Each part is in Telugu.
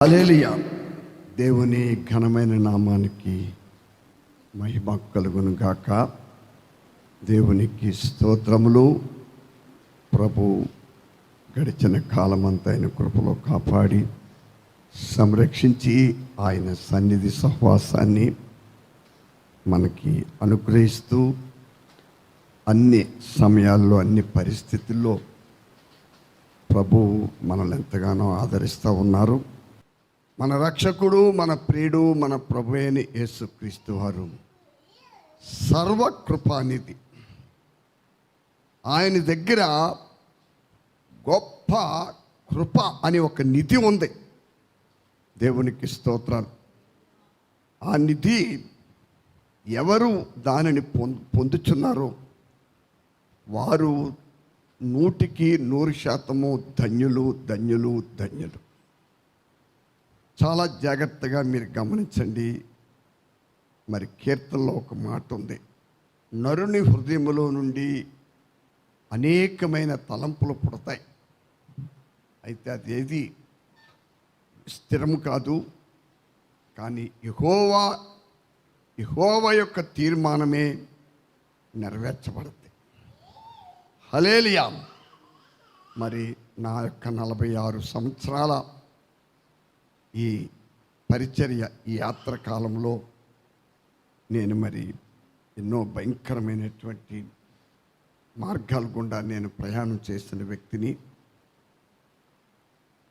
హల్లెలూయా. దేవుని ఘనమైన నామానికి మహిమ కలుగును గాక. దేవునికి స్తోత్రములు. ప్రభు గడిచిన కాలమంతా ఆయన కృపలో కాపాడి సంరక్షించి ఆయన సన్నిధి సహవాసాన్ని మనకి అనుగ్రహిస్తూ అన్ని సమయాల్లో అన్ని పరిస్థితుల్లో ప్రభు మనల్ని ఎంతగానో ఆదరిస్తూ ఉన్నారు. మన రక్షకుడు, మన ప్రియుడు, మన ప్రభు అయిన యేసుక్రీస్తు వారు సర్వకృపానిధి. ఆయన దగ్గర గొప్ప కృప అని ఒక నిధి ఉంది. దేవునికి స్తోత్రాలు. ఆ నిధి ఎవరు దానిని పొందుచున్నారో వారు 100% ధన్యులు, ధన్యులు, ధన్యులు. చాలా జాగ్రత్తగా మీరు గమనించండి. మరి కీర్తనలో ఒక మాట ఉంది, నరుని హృదయములో నుండి అనేకమైన తలంపులు పుడతాయి, అయితే అదేది స్థిరము కాదు, కానీ యెహోవా యొక్క తీర్మానమే నెరవేర్చబడుతుంది. హల్లెలూయా. మరి నా యొక్క 46 సంవత్సరాల ఈ పరిచర్య, ఈ యాత్ర కాలంలో నేను మరి ఎన్నో భయంకరమైనటువంటి మార్గాల గుండా నేను ప్రయాణం చేసిన వ్యక్తిని.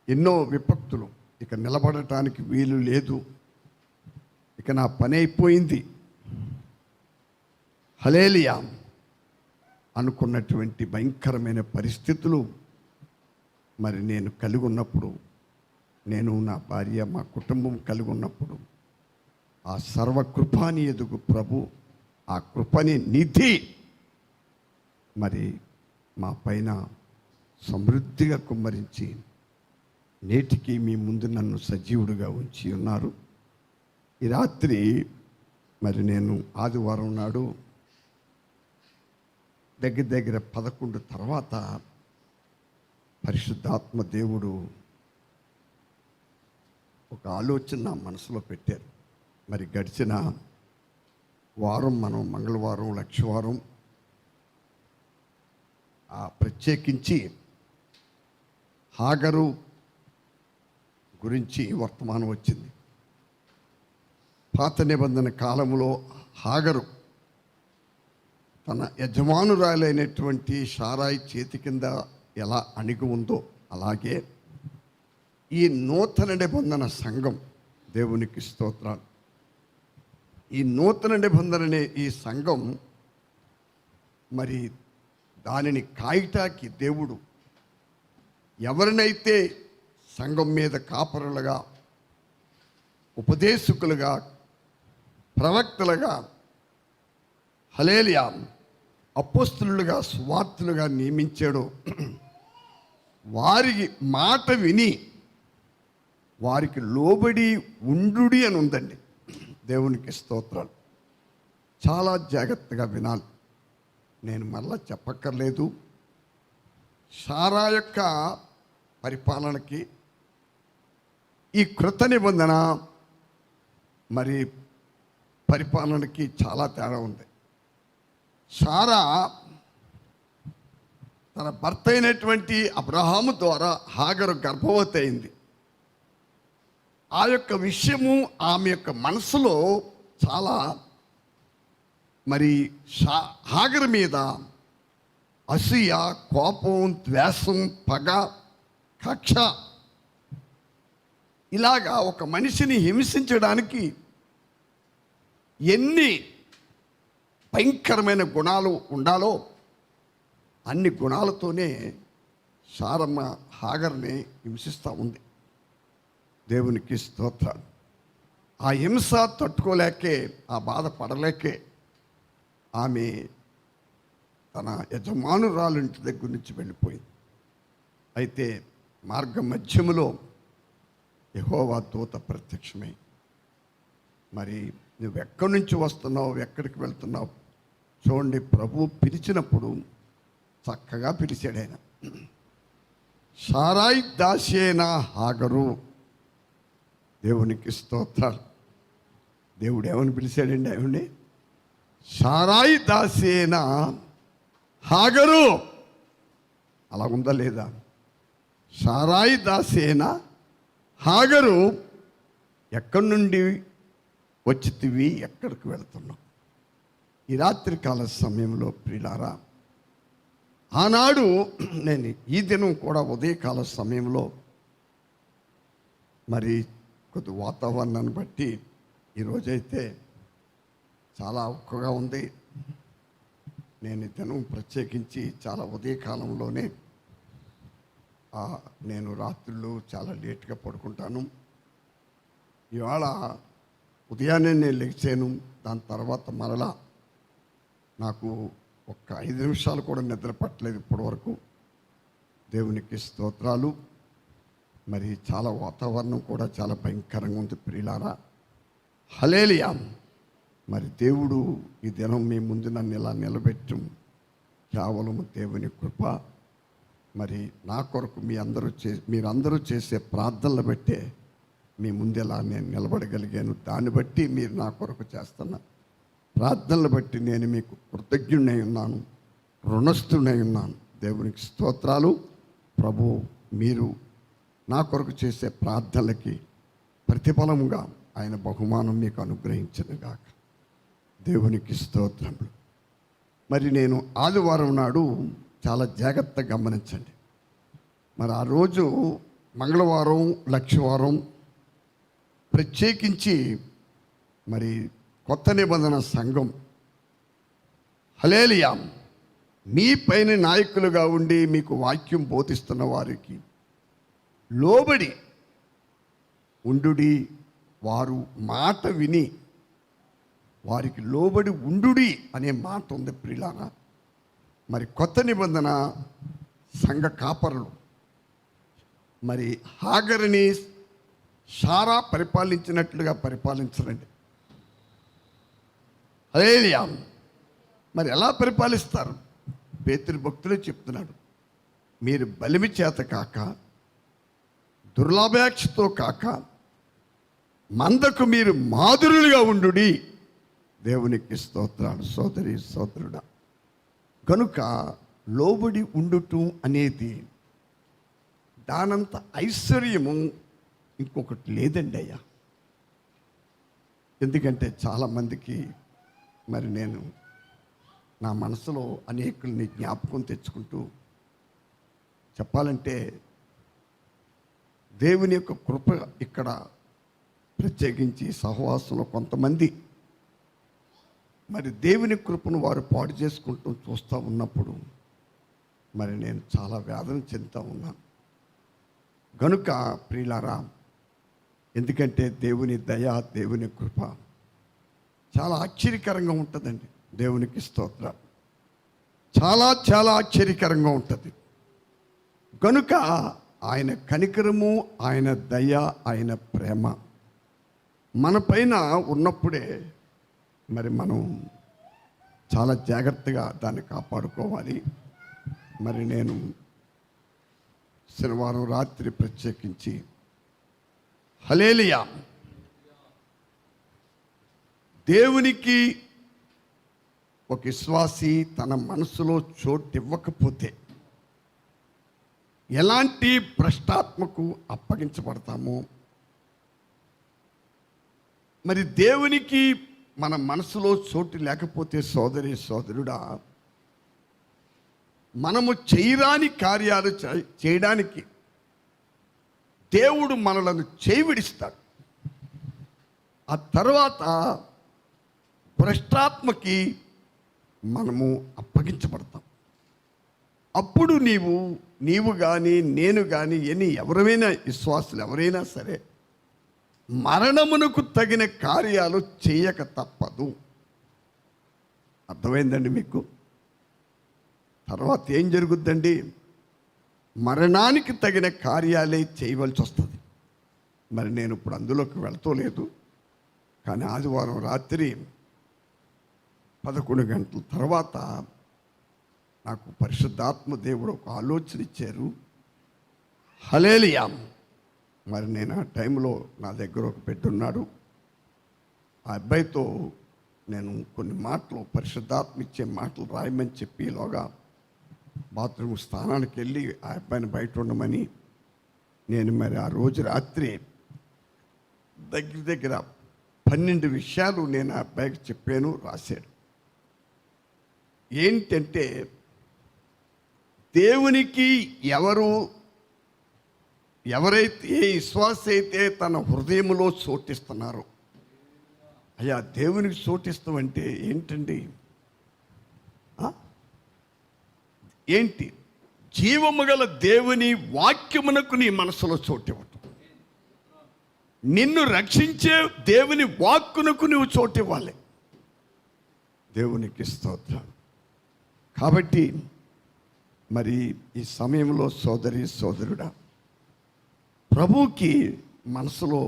ఎన్నో విపత్తులు, ఇక నిలబడటానికి వీలు లేదు, ఇక నా పని అయిపోయింది, హల్లెలూయా అనుకున్నటువంటి భయంకరమైన పరిస్థితులు మరి నేను కలిగి ఉన్నప్పుడు, నేను, నా భార్య, మా కుటుంబం కలిగి ఉన్నప్పుడు ఆ సర్వకృపాని ఎదుగు ప్రభు ఆ కృపని నిధి మరి మా పైన సమృద్ధిగా కుమ్మరించి నేటికి మీ ముందు నన్ను సజీవుడిగా ఉంచి ఉన్నారు. ఈ రాత్రి మరి నేను ఆదివారం నాడు దగ్గర 11 తర్వాత పరిశుద్ధాత్మ దేవుడు ఒక ఆలోచన నా మనసులో పెట్టారు. మరి గడిచిన వారం మనం మంగళవారం, లక్షవారం ప్రత్యేకించి హాగరు గురించి వర్తమానం వచ్చింది. పాత నిబంధన కాలంలో హాగరు తన యజమానురాలైనటువంటి శారాయి చేతి కింద ఎలా అణిగి ఉందో, అలాగే ఈ నూతన నిబంధన సంఘం, దేవునికి స్తోత్రాలు, ఈ నూతన నిబంధన అనే ఈ సంఘం మరి దానిని కాయటానికి దేవుడు ఎవరినైతే సంఘం మీద కాపరులుగా, ఉపదేశకులుగా, ప్రవక్తలుగా, హల్లెలూయా అపోస్తలులుగా, సువార్తులుగా నియమించాడో వారికి మాట విని వారికి లోబడి ఉండుడి అని ఉందండి. దేవునికి స్తోత్రాలు. చాలా జాగ్రత్తగా వినాలి. నేను మళ్ళా చెప్పక్కర్లేదు. శారా యొక్క పరిపాలనకి ఈ కృత నిబంధన మరి పరిపాలనకి చాలా తేడా ఉంది. శారా తన భర్త అయినటువంటి అబ్రహాము ద్వారా హాగరు గర్భవతి అయింది. ఆ యొక్క విషయము ఆమె యొక్క మనసులో చాలా మరి హాగరు మీద అసూయ, కోపం, ద్వేషం, పగ, కక్ష, ఇలాగా ఒక మనిషిని హింసించడానికి ఎన్ని భయంకరమైన గుణాలు ఉండాలో అన్ని గుణాలతోనే శారమ్మ హాగర్ని హింసిస్తూ ఉంది. దేవునికి స్తోత్రాలు. ఆ హింస తట్టుకోలేకే, ఆ బాధ పడలేకే ఆమె తన యజమానురాలింటి దగ్గర నుంచి వెళ్ళిపోయింది. అయితే మార్గ మధ్యములో యెహోవా దూత ప్రత్యక్షమై, మరి నువ్వు ఎక్కడి నుంచి వస్తున్నావు, ఎక్కడికి వెళ్తున్నావు చూడండి. ప్రభు పిలిచినప్పుడు చక్కగా పిలిచాడు ఆయన. శారాయి దాసేనా హాగరు దేవునికి స్తోత్రాలు. దేవుడు ఏమని పిలిచాడండి ఆవిడ్ని? సారాయి దాసి అయిన హాగరు. అలా ఉందా లేదా? సారాయి దాసి అయిన హాగరు, ఎక్కడి నుండి వచ్చితివి, ఎక్కడికి వెళుతున్నావు? ఈ రాత్రికాల సమయంలో ప్రియులారా, ఆనాడు నేను ఈ దినం కూడా ఉదయకాల సమయంలో మరి కొద్ది వాతావరణాన్ని బట్టి ఈరోజైతే చాలా ఉక్కగా ఉంది. నేను ఈ దినం ప్రత్యేకించి చాలా ఉదయకాలంలోనే నేను రాత్రులు చాలా లేట్గా పడుకుంటాను. ఇవాళ ఉదయాన్నే నేను లెగిచాను. దాని తర్వాత మరలా నాకు ఒక్క 5 నిమిషాలు కూడా నిద్ర పట్టలేదు ఇప్పటివరకు. దేవునికి స్తోత్రాలు. మరి చాలా వాతావరణం కూడా చాలా భయంకరంగా ఉంది ప్రియులారా. హల్లెలూయా. మరి దేవుడు ఈ దినం మీ ముందు నన్ను ఇలా నిలబెట్టం కేవలం దేవుని కృప. మరి నా కొరకు మీరందరూ చేసే ప్రార్థనలు బట్టే మీ ముందెలా నేను నిలబడగలిగాను. దాన్ని బట్టి మీరు నా కొరకు చేస్తున్న ప్రార్థనలు బట్టి నేను మీకు కృతజ్ఞుడై ఉన్నాను, రుణస్థుడై ఉన్నాను. దేవునికి స్తోత్రాలు. ప్రభు, మీరు నా కొరకు చేసే ప్రార్థనలకి ప్రతిఫలముగా ఆయన బహుమానం మీకు అనుగ్రహించనుగాక. దేవునికి స్తోత్రములు. మరి నేను ఆదివారం నాడు చాలా జాగ్రత్తగా గమనించండి. మరి ఆ రోజు మంగళవారం, లక్షవారం ప్రత్యేకించి మరి కొత్త నిబంధన సంఘం హల్లెలూయా మీ పైన నాయకులుగా ఉండి మీకు వాక్యం బోధిస్తున్న వారికి లోబడి ఉండుడి, వారు మాట విని వారికి లోబడి ఉండుడి అనే మాట ఉంది ప్రియులారా. మరి కొత్త నిబంధన సంఘ కాపరులు మరి హాగరుని సారా పరిపాలించినట్లుగా పరిపాలించరండి. హల్లెలూయా. మరి ఎలా పరిపాలిస్తారు? పేతురు భక్తులే చెప్తున్నాడు, మీరు బలిమి చేత కాక, దుర్లాభాపేక్షతో కాక, మందకు మీరు మాదిరులుగా ఉండుడి. దేవునికి స్తోత్రాలు. సోదరి సోదరుడా, కనుక లోబడి ఉండుటం అనేది దానంత ఐశ్వర్యము ఇంకొకటి లేదండి అయ్యా. ఎందుకంటే చాలామందికి మరి నేను నా మనసులో అనేకుల్ని జ్ఞాపకం తెచ్చుకుంటూ చెప్పాలంటే దేవుని యొక్క కృప ఇక్కడ ప్రత్యేకించి సహవాసంలో కొంతమంది మరి దేవుని కృపను వారు పాడు చేసుకుంటూ చూస్తూ ఉన్నప్పుడు మరి నేను చాలా వేదన చెందుతూ ఉన్నాను. గనుక ప్రియులారా, ఎందుకంటే దేవుని దయ, దేవుని కృప చాలా ఆశ్చర్యకరంగా ఉంటుందండి. దేవునికి స్తోత్రం. చాలా చాలా ఆశ్చర్యకరంగా ఉంటుంది. కనుక ఆయన కనికరము, ఆయన దయ, ఆయన ప్రేమ మన పైన ఉన్నప్పుడే మరి మనం చాలా జాగ్రత్తగా దాన్ని కాపాడుకోవాలి. మరి నేను శనివారం రాత్రి ప్రత్యేకించి హల్లెలూయా దేవునికి ఒక విశ్వాసి తన మనసులో చోటు ఇవ్వకపోతే ఎలాంటి భ్రష్టాత్మకు అప్పగించబడతామో, మరి దేవునికి మన మనసులో చోటు లేకపోతే సోదరి సోదరుడా, మనము చేయరాని కార్యాలు చేయడానికి దేవుడు మనలను చేయివిడిస్తాడు. ఆ తర్వాత భ్రష్టాత్మకి మనము అప్పగించబడతాం. అప్పుడు నీవు కానీ నేను కానీ ఎవరైనా విశ్వాసులు ఎవరైనా సరే మరణమునకు తగిన కార్యాలు చేయక తప్పదు. అర్థమైందండి మీకు? తర్వాత ఏం జరుగుద్దండి? మరణానికి తగిన కార్యాలే చేయవలసి వస్తుంది. మరి నేను ఇప్పుడు అందులోకి వెళ్తలేదు. కానీ ఆదివారం రాత్రి 11 గంటల తర్వాత నాకు పరిశుద్ధాత్మ దేవుడు ఒక ఆలోచన ఇచ్చారు. హల్లెలూయా. మరి నేను ఆ టైంలో నా దగ్గర ఒక పెట్టున్నాడు. ఆ అబ్బాయితో నేను కొన్ని మాటలు, పరిశుద్ధాత్మ ఇచ్చే మాటలు రాయమని చెప్పి ఈలోగా బాత్రూమ్ స్థానానికి వెళ్ళి ఆ అబ్బాయిని బయట ఉండమని నేను మరి ఆ రోజు రాత్రి దగ్గర 12 విషయాలు నేను ఆ అబ్బాయికి చెప్పాను, రాశాడు. ఏంటంటే దేవునికి ఎవరైతే ఏ విశ్వాస అయితే తన హృదయంలో చోటిస్తున్నారో, అయ్యా దేవునికి చోటిస్తామంటే ఏంటండి? ఏంటి? జీవము గల దేవుని వాక్యమునకు నీ మనసులో చోటివ్వటం, నిన్ను రక్షించే దేవుని వాక్కునకు నువ్వు చోటివ్వాలి. దేవునికి స్తోత్రం. కాబట్టి మరి ఈ సమయంలో సోదరి సోదరుడా, ప్రభువుకి మనసులో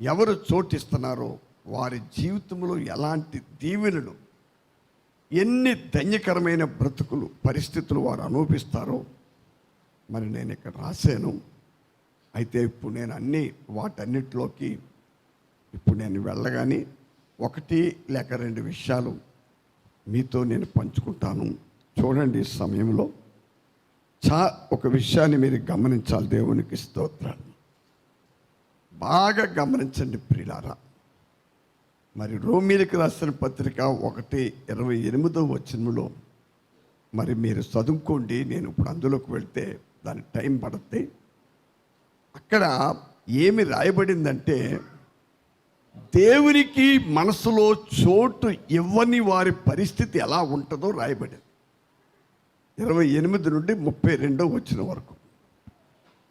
ఎవరు చోటిస్తున్నారో వారి జీవితంలో ఎలాంటి దీవెనలు, ఎన్ని ధన్యకరమైన బ్రతుకులు, పరిస్థితులు వారు అనుభవిస్తారో మరి నేను ఇక్కడ రాశాను. అయితే ఇప్పుడు నేను వాటన్నిటిలోకి ఇప్పుడు నేను వెళ్ళగానే 1 లేక 2 విషయాలు మీతో నేను పంచుకుంటాను. చూడండి, ఈ సమయంలో ఒక విషయాన్ని మీరు గమనించాలి. దేవునికి స్తోత్రాలు. బాగా గమనించండి ప్రియులారా. మరి రోమీలకు రాసిన పత్రిక 1:28 వచనంలో మరి మీరు చదువుకోండి. నేను ఇప్పుడు అందులోకి వెళ్తే దాని టైం పడుతుంది. అక్కడ ఏమి రాయబడిందంటే, దేవునికి మనసులో చోటు ఇవ్వని వారి పరిస్థితి ఎలా ఉంటుందో రాయబడింది. 28 నుండి 32 వచనం వరకు.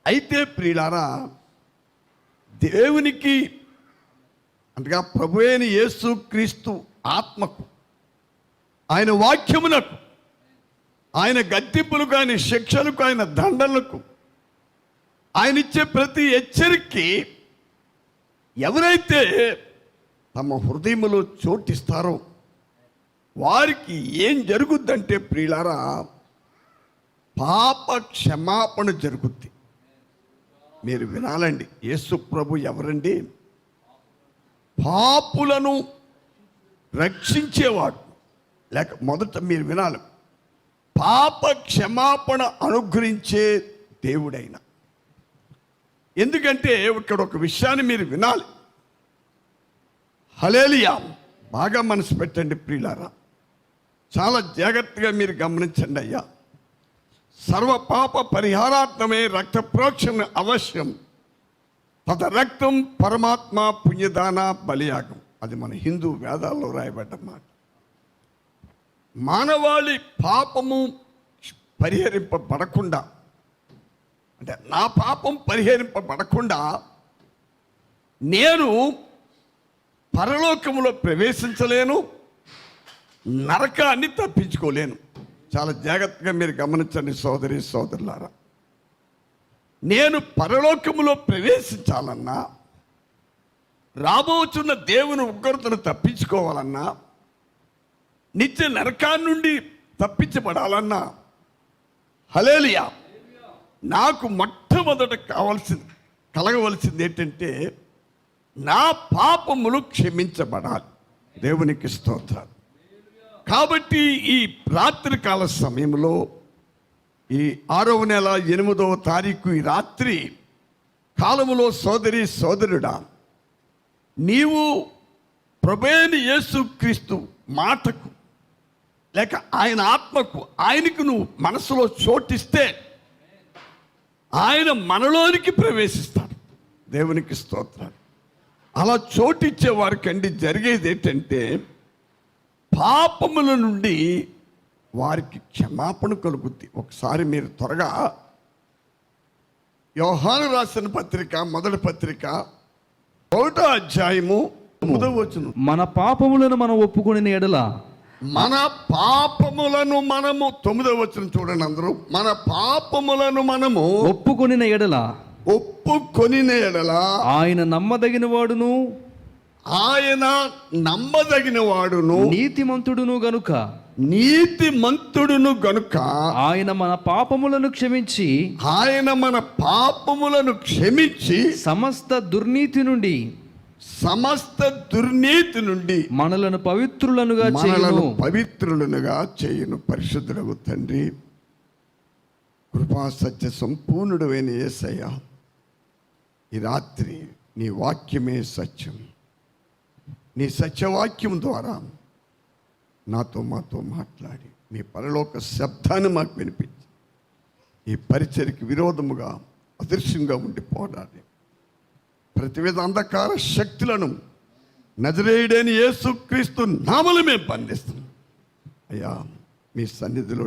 అయితే ప్రియులారా, దేవునికి అనగా ప్రభువైన యేసు క్రీస్తు ఆత్మకు, ఆయన వాక్యమునకు, ఆయన గద్దింపులకు, ఆయన శిక్షలకు, ఆయన దండలకు, ఆయన ఇచ్చే ప్రతి హెచ్చరికకి ఎవరైతే తమ హృదయములో చోటిస్తారో వారికి ఏం జరుగుద్దంటే ప్రియులారా, పాప క్షమాపణ జరుగుద్ది. మీరు వినాలండి. యేసు ప్రభు ఎవరండి? పాపులను రక్షించేవాడు. లేక మొదట మీరు వినాలి, పాప క్షమాపణ అనుగ్రహించే దేవుడైన. ఎందుకంటే ఇక్కడ ఒక విషయాన్ని మీరు వినాలి. హల్లెలూయా. బాగా మనసు పెట్టండి ప్రియులారా, చాలా జాగ్రత్తగా మీరు గమనించండి. అయ్యా, సర్వ పాప పరిహారార్థమే రక్త ప్రోక్షణ అవశ్యం, తద రక్తం పరమాత్మ పుణ్యదాన బలియాగం. అది మన హిందూ వేదాల్లో రాయబడ్డ మాట. మానవాళి పాపము పరిహరింపబడకుండా, అంటే నా పాపం పరిహరింపబడకుండా నేను పరలోకములో ప్రవేశించలేను, నరకాన్ని తప్పించుకోలేను. చాలా జాగ్రత్తగా మీరు గమనించండి సోదరి సోదరులారా. నేను పరలోకములో ప్రవేశించాలన్నా, రాబోతున్న దేవుని ఉగ్రతను తప్పించుకోవాలన్నా, నిత్య నరకాన్ని నుండి తప్పించబడాలన్నా, హల్లెలూయా, నాకు మొట్టమొదట కలగవలసింది ఏంటంటే నా పాపములు క్షమించబడాలి. దేవునికి స్తోత్రాలు. కాబట్టి ఈ రాత్రికాల సమయంలో, ఈ 6వ నెల 8వ తారీఖు ఈ రాత్రి కాలములో సోదరి సోదరుడా, నీవు ప్రభువైన యేసుక్రీస్తు మాటకు లేక ఆయన ఆత్మకు, ఆయనకు నువ్వు మనసులో చోటిస్తే ఆయన మనలోనికి ప్రవేశిస్తాడు. దేవునికి స్తోత్రాలు. అలా చోటిచ్చే వారికండి జరిగేది ఏంటంటే పాపముల నుండి వారికి క్షమాపణ కలుగుద్ది. ఒకసారి మీరు త్వరగా యోహాను రాసిన పత్రిక, మొదటి పత్రిక 1వ అధ్యాయము 9వ వచనం. మన పాపములను మనం ఒప్పుకొనిన ఎడల, మన పాపములను మనము 9వ వచనం చూడండి అందరూ. మన పాపములను మనము ఒప్పుకొనిన ఎడల ఆయన నమ్మదగిన వాడును, ఆయన నమ్మదగిన వాడును, నీతిమంతుడును గనుక నీతిమంతుడును గనుక ఆయన మన పాపములను క్షమించి ఆయన మన పాపములను క్షమించి సమస్త దుర్నీతి నుండి సమస్త దుర్నీతి నుండి మనలను పవిత్రులనుగా మనలను చేయును. పవిత్రులనుగా చేయును. పరిశుద్ధులకు తండ్రి, కృపా సత్య సంపూర్ణుడైన యేసయ్య, ఈ రాత్రి నీ వాక్యమే సత్యం. నీ సత్యవాక్యం ద్వారా మాతో మాట్లాడి నీ పరలోక శబ్దాన్ని మాకు వినిపించి ఈ పరిచర్కి విరోధముగా అదృశ్యంగా ఉండి పోరాడి ప్రతివిధ అంధకార శక్తులను నజరేయుడైన యేసుక్రీస్తు నామములో మేము బంధిస్తున్నాం. అయ్యా, మీ సన్నిధిలో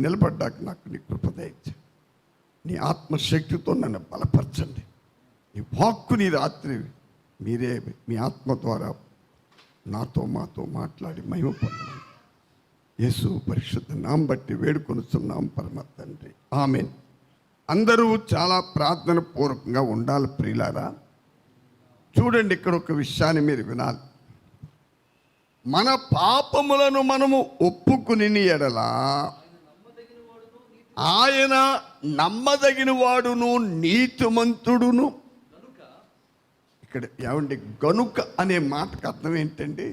నిలబడ్డాక నాకు నీ కృప దయచేయండి. నీ ఆత్మశక్తితో నన్ను బలపరచండి. ఈ వాక్కుని రాత్రి మీరే మీ ఆత్మ ద్వారా మాతో మాట్లాడి మహిమ పొందండి. యేసు పరిశుద్ధ నామం బట్టి వేడుకొనుచున్నాం పరమ తండ్రి, ఆమేన్. అందరూ చాలా ప్రార్థన పూర్వకంగా ఉండాలి ప్రియులారా. చూడండి, ఇక్కడ ఒక విషయాన్ని మీరు వినాలి. మన పాపములను మనము ఒప్పుకుని ఎడల ఆయన నమ్మదగిన వాడును నీతిమంతుడును. ఇక్కడ ఏమండి, గనుక అనే మాటకు అర్థం ఏంటండి?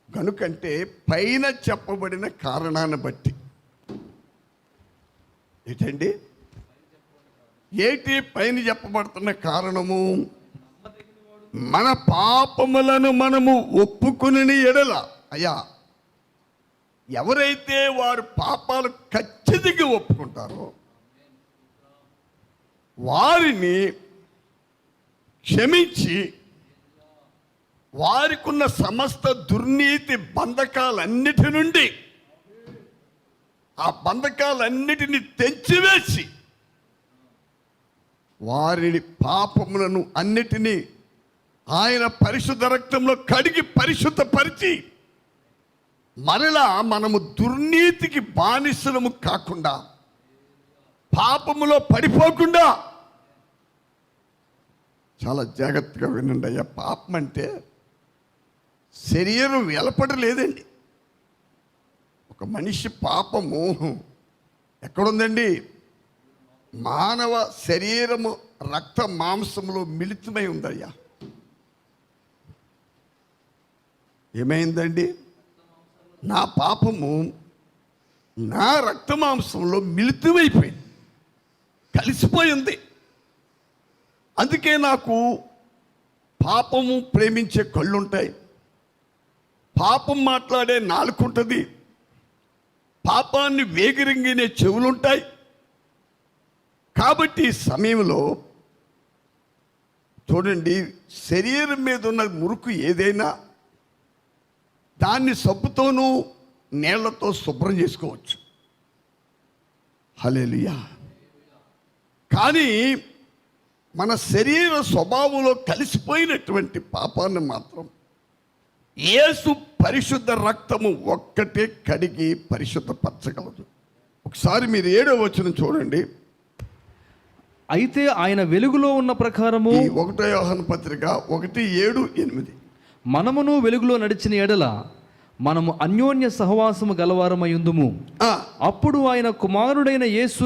గనుకంటే పైన చెప్పబడిన కారణాన్ని బట్టి. ఏంటండి? ఏటి పైన చెప్పబడుతున్న కారణము? మన పాపములను మనము ఒప్పుకుని ఎడల. అయ్యా, ఎవరైతే వారు పాపాలు ఖచ్చితంగా ఒప్పుకుంటారో వారిని క్షమించి వారికున్న సమస్త దుర్నీతి బంధకాలన్నిటి నుండి ఆ బంధకాలన్నిటిని తెంచివేసి వారిని పాపములను అన్నిటినీ ఆయన పరిశుద్ధ రక్తంలో కడిగి పరిశుద్ధపరిచి మరలా మనము దుర్నీతికి బానిసలము కాకుండా, పాపములో పడిపోకుండా. చాలా జాగ్రత్తగా వినండి అయ్యా. పాపం అంటే శరీరం వెలపడలేదండి. ఒక మనిషి పాపము ఎక్కడుందండి? మానవ శరీరము రక్త మాంసములో మిళితమై ఉందయ్యా. ఏమైందండి? నా పాపము నా రక్త మాంసంలో మిళితమైపోయింది, కలిసిపోయింది. అందుకే నాకు పాపము ప్రేమించే కళ్ళుంటాయి, పాపం మాట్లాడే నాలుకుంటుంది, పాపాన్ని వేగిరింగినే చెవులుంటాయి. కాబట్టి ఈ సమయంలో చూడండి, శరీరం మీద ఉన్న మురుకు ఏదైనా దాన్ని సబ్బుతోనూ నీళ్లతో శుభ్రం చేసుకోవచ్చు. హల్లెలూయా. కానీ మన శరీర స్వభావంలో కలిసిపోయినటువంటి పాపాన్ని మాత్రం యేసు పరిశుద్ధ రక్తము ఒక్కటే కడిగి పరిశుద్ధపరచగలదు. ఒకసారి మీరు 7వ వచనం చూడండి. అయితే ఆయన వెలుగులో ఉన్న ప్రకారము, 1 యోహాను పత్రిక 1:7-8, మనమును వెలుగులో నడిచిన ఎడల మనము అన్యోన్య సహవాసము గలవారమయుందుము. అప్పుడు ఆయన కుమారుడైన యేసు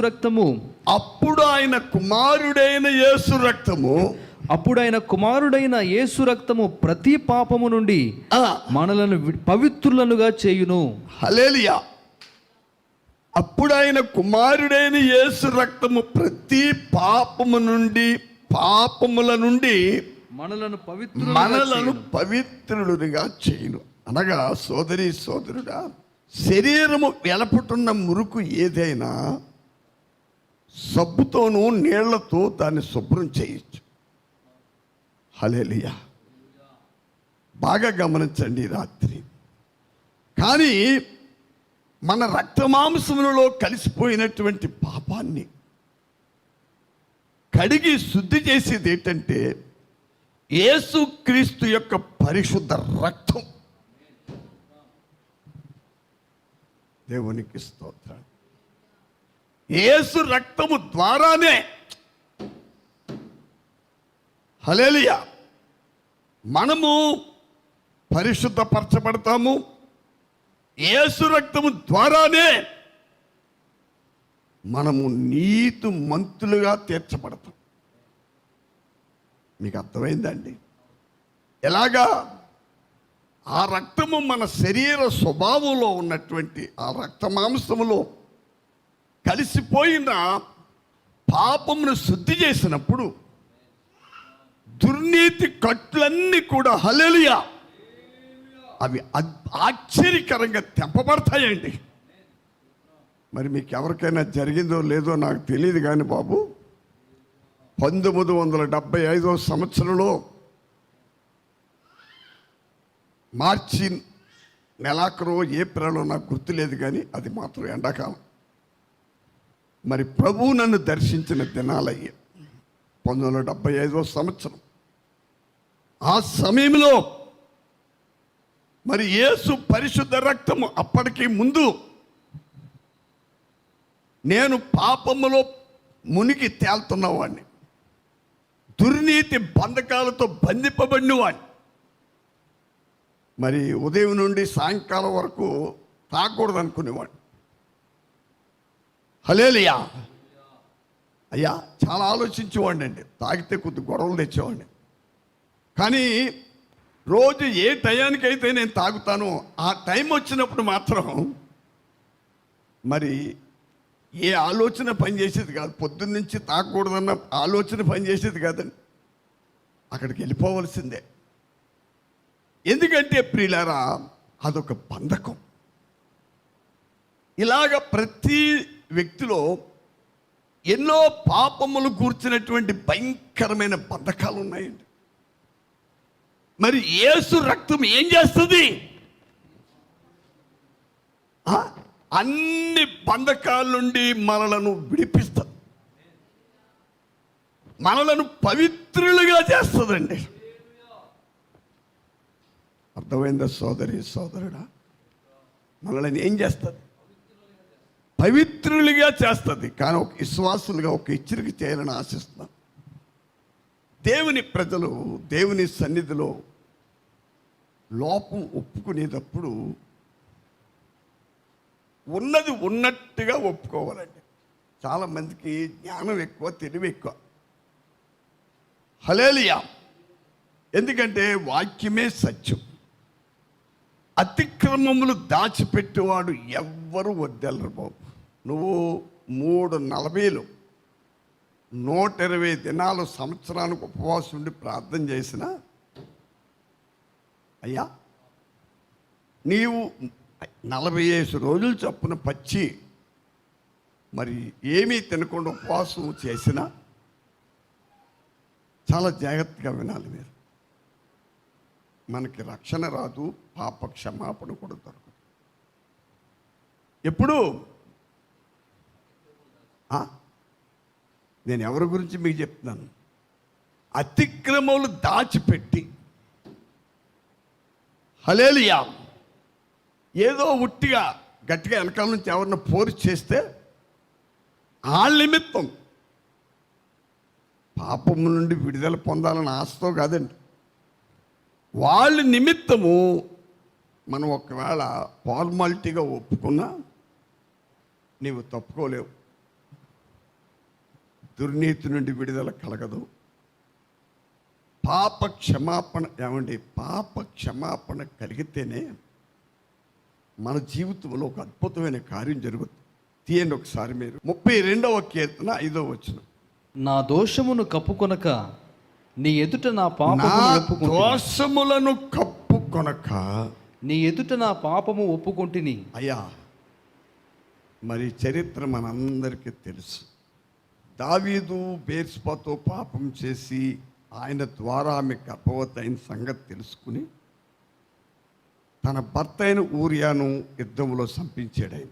రక్తము ప్రతి పాపము నుండి మనలను పవిత్రులనుగా చేయును. హల్లెలూయా. అప్పుడు ఆయన కుమారుడైన యేసు రక్తము ప్రతి పాపము నుండి, పాపముల నుండి మనలను పవిత్రులుగా చేయును. అనగా సోదరి సోదరుడా, శరీరము వెలపుటున్న మురుకు ఏదైనా సబ్బుతోనూ నీళ్లతో దాన్ని శుభ్రం చేయొచ్చు. హల్లెలూయా. బాగా గమనించండి రాత్రి. కానీ మన రక్తమాంసములలో కలిసిపోయినటువంటి పాపాన్ని కడిగి శుద్ధి చేసేది ఏంటంటే యేసుక్రీస్తు యొక్క పరిశుద్ధ రక్తం. దేవునికి స్తోత్రం. యేసు రక్తము ద్వారానే, హల్లెలూయా, మనము పరిశుద్ధపరచబడతాము. యేసు రక్తము ద్వారానే మనము నీతిమంతులుగా తీర్చబడతాం. మీకు అర్థమైందండి? ఎలాగా? ఆ రక్తము మన శరీర స్వభావంలో ఉన్నటువంటి ఆ రక్త మాంసములో కలిసిపోయిన పాపమును శుద్ధి చేసినప్పుడు దుర్నీతి కట్లన్నీ కూడా హల్లెలూయా అవి ఆశ్చర్యకరంగా తెంపబడతాయండి. మరి మీకు ఎవరికైనా జరిగిందో లేదో నాకు తెలియదు కానీ బాబు, 1975 సంవత్సరంలో మార్చి నెలాఖరు ఏప్రిల్లో నాకు గుర్తులేదు కానీ అది మాత్రం ఎండాకాలం. మరి ప్రభువు నన్ను దర్శించిన దినాలయ్యే 1975 సంవత్సరం. ఆ సమయంలో మరి యేసు పరిశుద్ధ రక్తము అప్పటికి ముందు నేను పాపములో మునిగి తేలుతున్నవాడిని, దుర్నీతి బంధకాలతో బంధింపబడిన వాడిని. మరి ఉదయం నుండి సాయంకాలం వరకు తాగకూడదు అనుకునేవాడిని. హల్లెలూయా. అయ్యా చాలా ఆలోచించేవాడిని అండి. తాగితే కొద్ది గొడవలు తెచ్చేవాడిని. కానీ రోజు ఏ టయానికైతే నేను తాగుతానో ఆ టైం వచ్చినప్పుడు మాత్రం మరి ఏ ఆలోచన పనిచేసేది కాదు. పొద్దున్న నుంచి తాగకూడదన్న ఆలోచన పనిచేసేది కాదండి. అక్కడికి వెళ్ళిపోవలసిందే. ఎందుకంటే ప్రియులారా, అదొక బంధకం. ఇలాగ ప్రతి వ్యక్తిలో ఎన్నో పాపములు కూర్చున్నటువంటి భయంకరమైన బంధకాలు ఉన్నాయండి. మరి యేసు రక్తం ఏం చేస్తుంది? అన్ని బంధకాల నుండి మనలను విడిపిస్తుంది, మనలను పవిత్రులుగా చేస్తుందండి. అర్థమైందా సోదరి సోదరుడా? మనల్ని ఏం చేస్తుంది? పవిత్రులుగా చేస్తుంది. కానీ ఒక విశ్వాసులుగా ఒక హెచ్చరిక చేయాలని ఆశిస్తున్నాం. దేవుని ప్రజలు దేవుని సన్నిధిలో లోపం ఒప్పుకునేటప్పుడు ఉన్నది ఉన్నట్టుగా ఒప్పుకోవాలండి. చాలామందికి జ్ఞానం ఎక్కువ, తెలివి ఎక్కువ. హల్లెలూయా. ఎందుకంటే వాక్యమే సత్యం. అతిక్రమములు దాచిపెట్టేవాడు ఎవ్వరు వద్దెల్లరు బాబు. నువ్వు 340 120 దినాలు సంవత్సరానికి ఉపవాసం ఉండి ప్రార్థన చేసినా అయ్యా నీవు 45 రోజులు చొప్పున పచ్చి మరి ఏమీ తినకుండా ఉపవాసం చేసినా చాలా జాగ్రత్తగా వినాలి మీరు. మనకి రక్షణ రాదు, పాప క్షమాపణ కూడా దొరకదు. ఎప్పుడు నేను ఎవరి గురించి మీకు చెప్తున్నాను? అతిక్రమములు దాచిపెట్టి హల్లెలూయా ఏదో ఉట్టిగా గట్టిగా వెనకాల నుంచి ఎవరిని ఫోర్స్ చేస్తే వాళ్ళ నిమిత్తం పాపము నుండి విడుదల పొందాలని ఆశతో కాదండి. వాళ్ళ నిమిత్తము మనం ఒకవేళ ఫార్మాలిటీగా ఒప్పుకున్నా నీవు తప్పుకోలేవు. దుర్నీతి నుండి విడుదల కలగదు. పాప క్షమాపణ ఏమండి? పాప క్షమాపణ కలిగితేనే మన జీవితంలో ఒక అద్భుతమైన కార్యం జరుగుతుంది. తీయండి ఒకసారి మీరు 32వ కీర్తన 5వ వచనం. నా దోషమును కప్పుకొనక నీ ఎదుట నా పాపము దోషములను కప్పుకొనక నీ ఎదుట నా పాపము ఒప్పుకొంటిని. అయ్యా మరి చరిత్ర మనందరికీ తెలుసు. దావీదు బేర్షెబాతో పాపం చేసి ఆయన ద్వారా ఆమె గర్భవతి అయిన సంగతి తెలుసుకుని తన భర్త అయిన ఊరియాను యుద్ధంలో చంపించాడు ఆయన.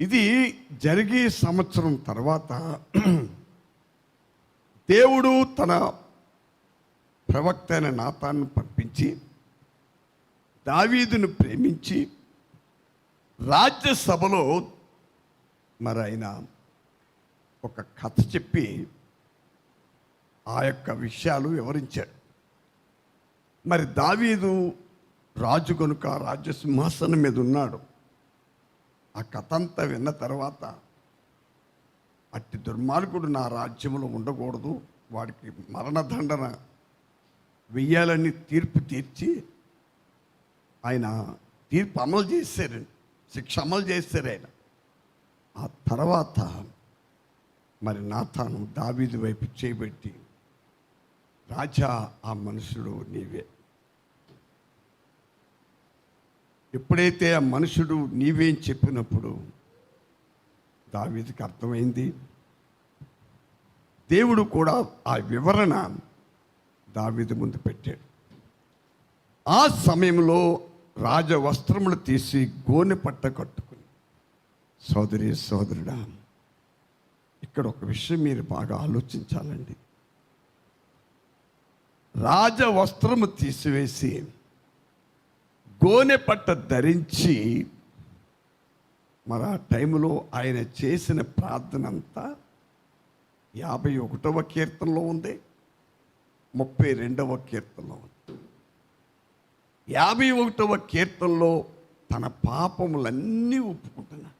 ఇది జరిగే సంవత్సరం తర్వాత దేవుడు తన ప్రవక్త అయిన నాతాను పంపించి దావీదును ప్రేమించి రాజ్యసభలో మరి ఆయన ఒక కథ చెప్పి ఆ యొక్క విషయాలు వివరించాడు. మరి దావీదు రాజు కనుక రాజ్య సింహాసనం మీద ఉన్నాడు. ఆ కథ అంతా విన్న తర్వాత అట్టి దుర్మార్గుడు నా రాజ్యంలో ఉండకూడదు, వాడికి మరణదండన వెయ్యాలని తీర్పు తీర్చి ఆయన తీర్పు అమలు చేశారు, శిక్ష అమలు చేశారు ఆయన. ఆ తర్వాత మరి నాతాను దావీదు వైపు చేయబెట్టి, రాజా ఆ మనుషుడు నీవే. ఎప్పుడైతే ఆ మనుషుడు నీవే అని చెప్పినప్పుడు దావీదుకి అర్థమైంది. దేవుడు కూడా ఆ వివరణ దావీదు ముందు పెట్టాడు. ఆ సమయంలో రాజ వస్త్రములు తీసి గోనె పట్ట కట్టుకుని, సోదరి సోదరుడా, ఇక్కడ ఒక విషయం మీరు బాగా ఆలోచించాలండి. రాజ వస్త్రము తీసివేసి గోనె పట్ట ధరించి, మరి ఆ టైంలో ఆయన చేసిన ప్రార్థన అంతా 51వ కీర్తనలో ఉంది, 32వ కీర్తనలో ఉంది. 51వ కీర్తనలో తన పాపములన్నీ ఒప్పుకుంటున్నాడు.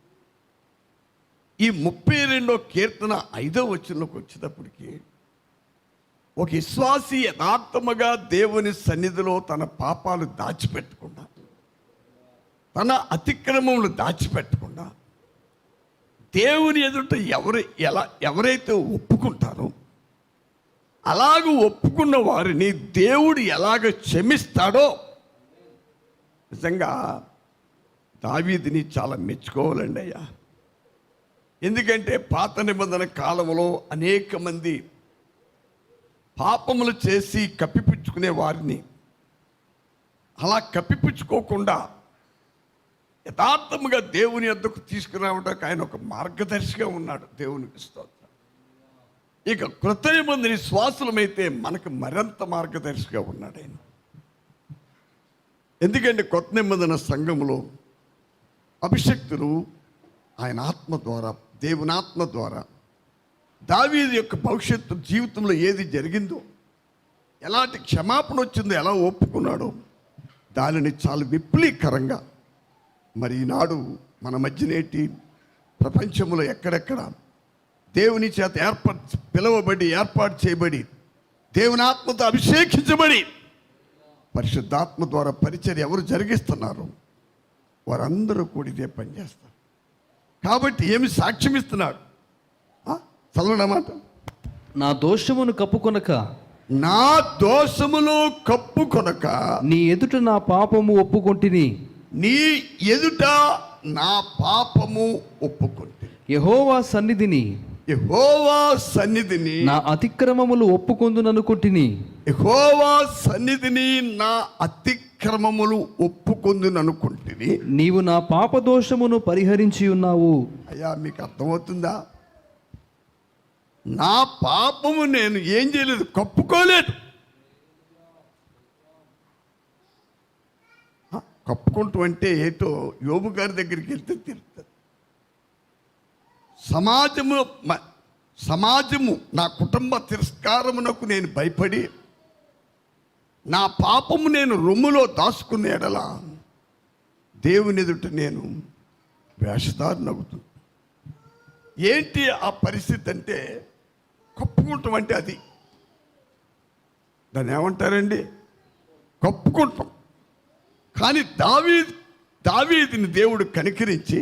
ఈ 32వ కీర్తన 5వ వచనంలోకి వచ్చేటప్పటికి ఒక విశ్వాసి యథార్థముగా దేవుని సన్నిధిలో తన పాపాలు దాచిపెట్టకుండా, తన అతిక్రమములు దాచిపెట్టకుండా, దేవుని ఎదుట ఎవరైతే ఒప్పుకుంటారో అలాగ ఒప్పుకున్న వారిని దేవుడు ఎలాగ క్షమిస్తాడో నిజంగా దావీదుని చాలా మెచ్చుకోవాలండి అయ్యా. ఎందుకంటే పాత నిబంధన కాలంలో అనేక మంది పాపములు చేసి కప్పిపుచ్చుకునే వారిని అలా కప్పిపుచ్చుకోకుండా యథార్థముగా దేవుని యొద్దకు తీసుకురావడానికి ఆయన ఒక మార్గదర్శిగా ఉన్నాడు. దేవునికి స్తోత్రం. ఇక కృత నిబంధన విశ్వాసులమైతే మనకు మరింత మార్గదర్శిగా ఉన్నాడు ఆయన. ఎందుకంటే కొత్త నిబంధన సంఘములో అభిషక్తులు ఆయన ఆత్మ ద్వారా, దేవుని ఆత్మ ద్వారా దావీదు యొక్క భవిష్యత్తు జీవితంలో ఏది జరిగిందో, ఎలాంటి క్షమాపణ వచ్చిందో, ఎలా ఒప్పుకున్నాడో దానిని చాలా విప్లవీకరంగా మరి ఈనాడు మన మధ్యనేటి ప్రపంచంలో ఎక్కడెక్కడ దేవుని చేత ఏర్పాటు చేయబడి దేవుని ఆత్మతో అభిషేకించబడి పరిశుద్ధాత్మ ద్వారా పరిచర్య ఎవరు జరిగిస్తున్నారు వారందరూ కూడా ఇదే పనిచేస్తారు. కాబట్టి ఏమి సాక్ష్యం ఇస్తున్నాడు? చదవనమాట, నా దోషమును కప్పుకొనక, నా దోషములో కప్పుకొనక నీ ఎదుట నా పాపము ఒప్పుకొంటిని, నీ ఎదుట నా పాపము ఒప్పుకొంటి. యెహోవా సన్నిధిని నా అతిక్రమములు ఒప్పుకొందుననుకొంటిని, యెహోవా సన్నిధిని నా అతిక్రమములు ఒప్పుకొందుననుకొంటిని. నీవు నా పాప దోషమును పరిహరించి ఉన్నావు. అయ్యా, మీకు అర్థమవుతుందా? నా పాపము నేను ఏం చేయలేదు, కప్పుకోలేదు. కప్పుకుంటూ అంటే ఏటో యోబు గారి దగ్గరికి వెళ్తే తెలుస్తుంది. సమాజము నా కుటుంబ తిరస్కారమునకు నేను భయపడి నా పాపము నేను రొమ్ములో దాచుకునే ఎడల దేవుని ఎదుట నేను వేషధారనవుతుంది. ఏంటి ఆ పరిస్థితి అంటే, కప్పుకుంటాం అంటే అది, దాన్ని ఏమంటారండి? కప్పుకుంటాం. కానీ దావీదుని దేవుడు కనికరించి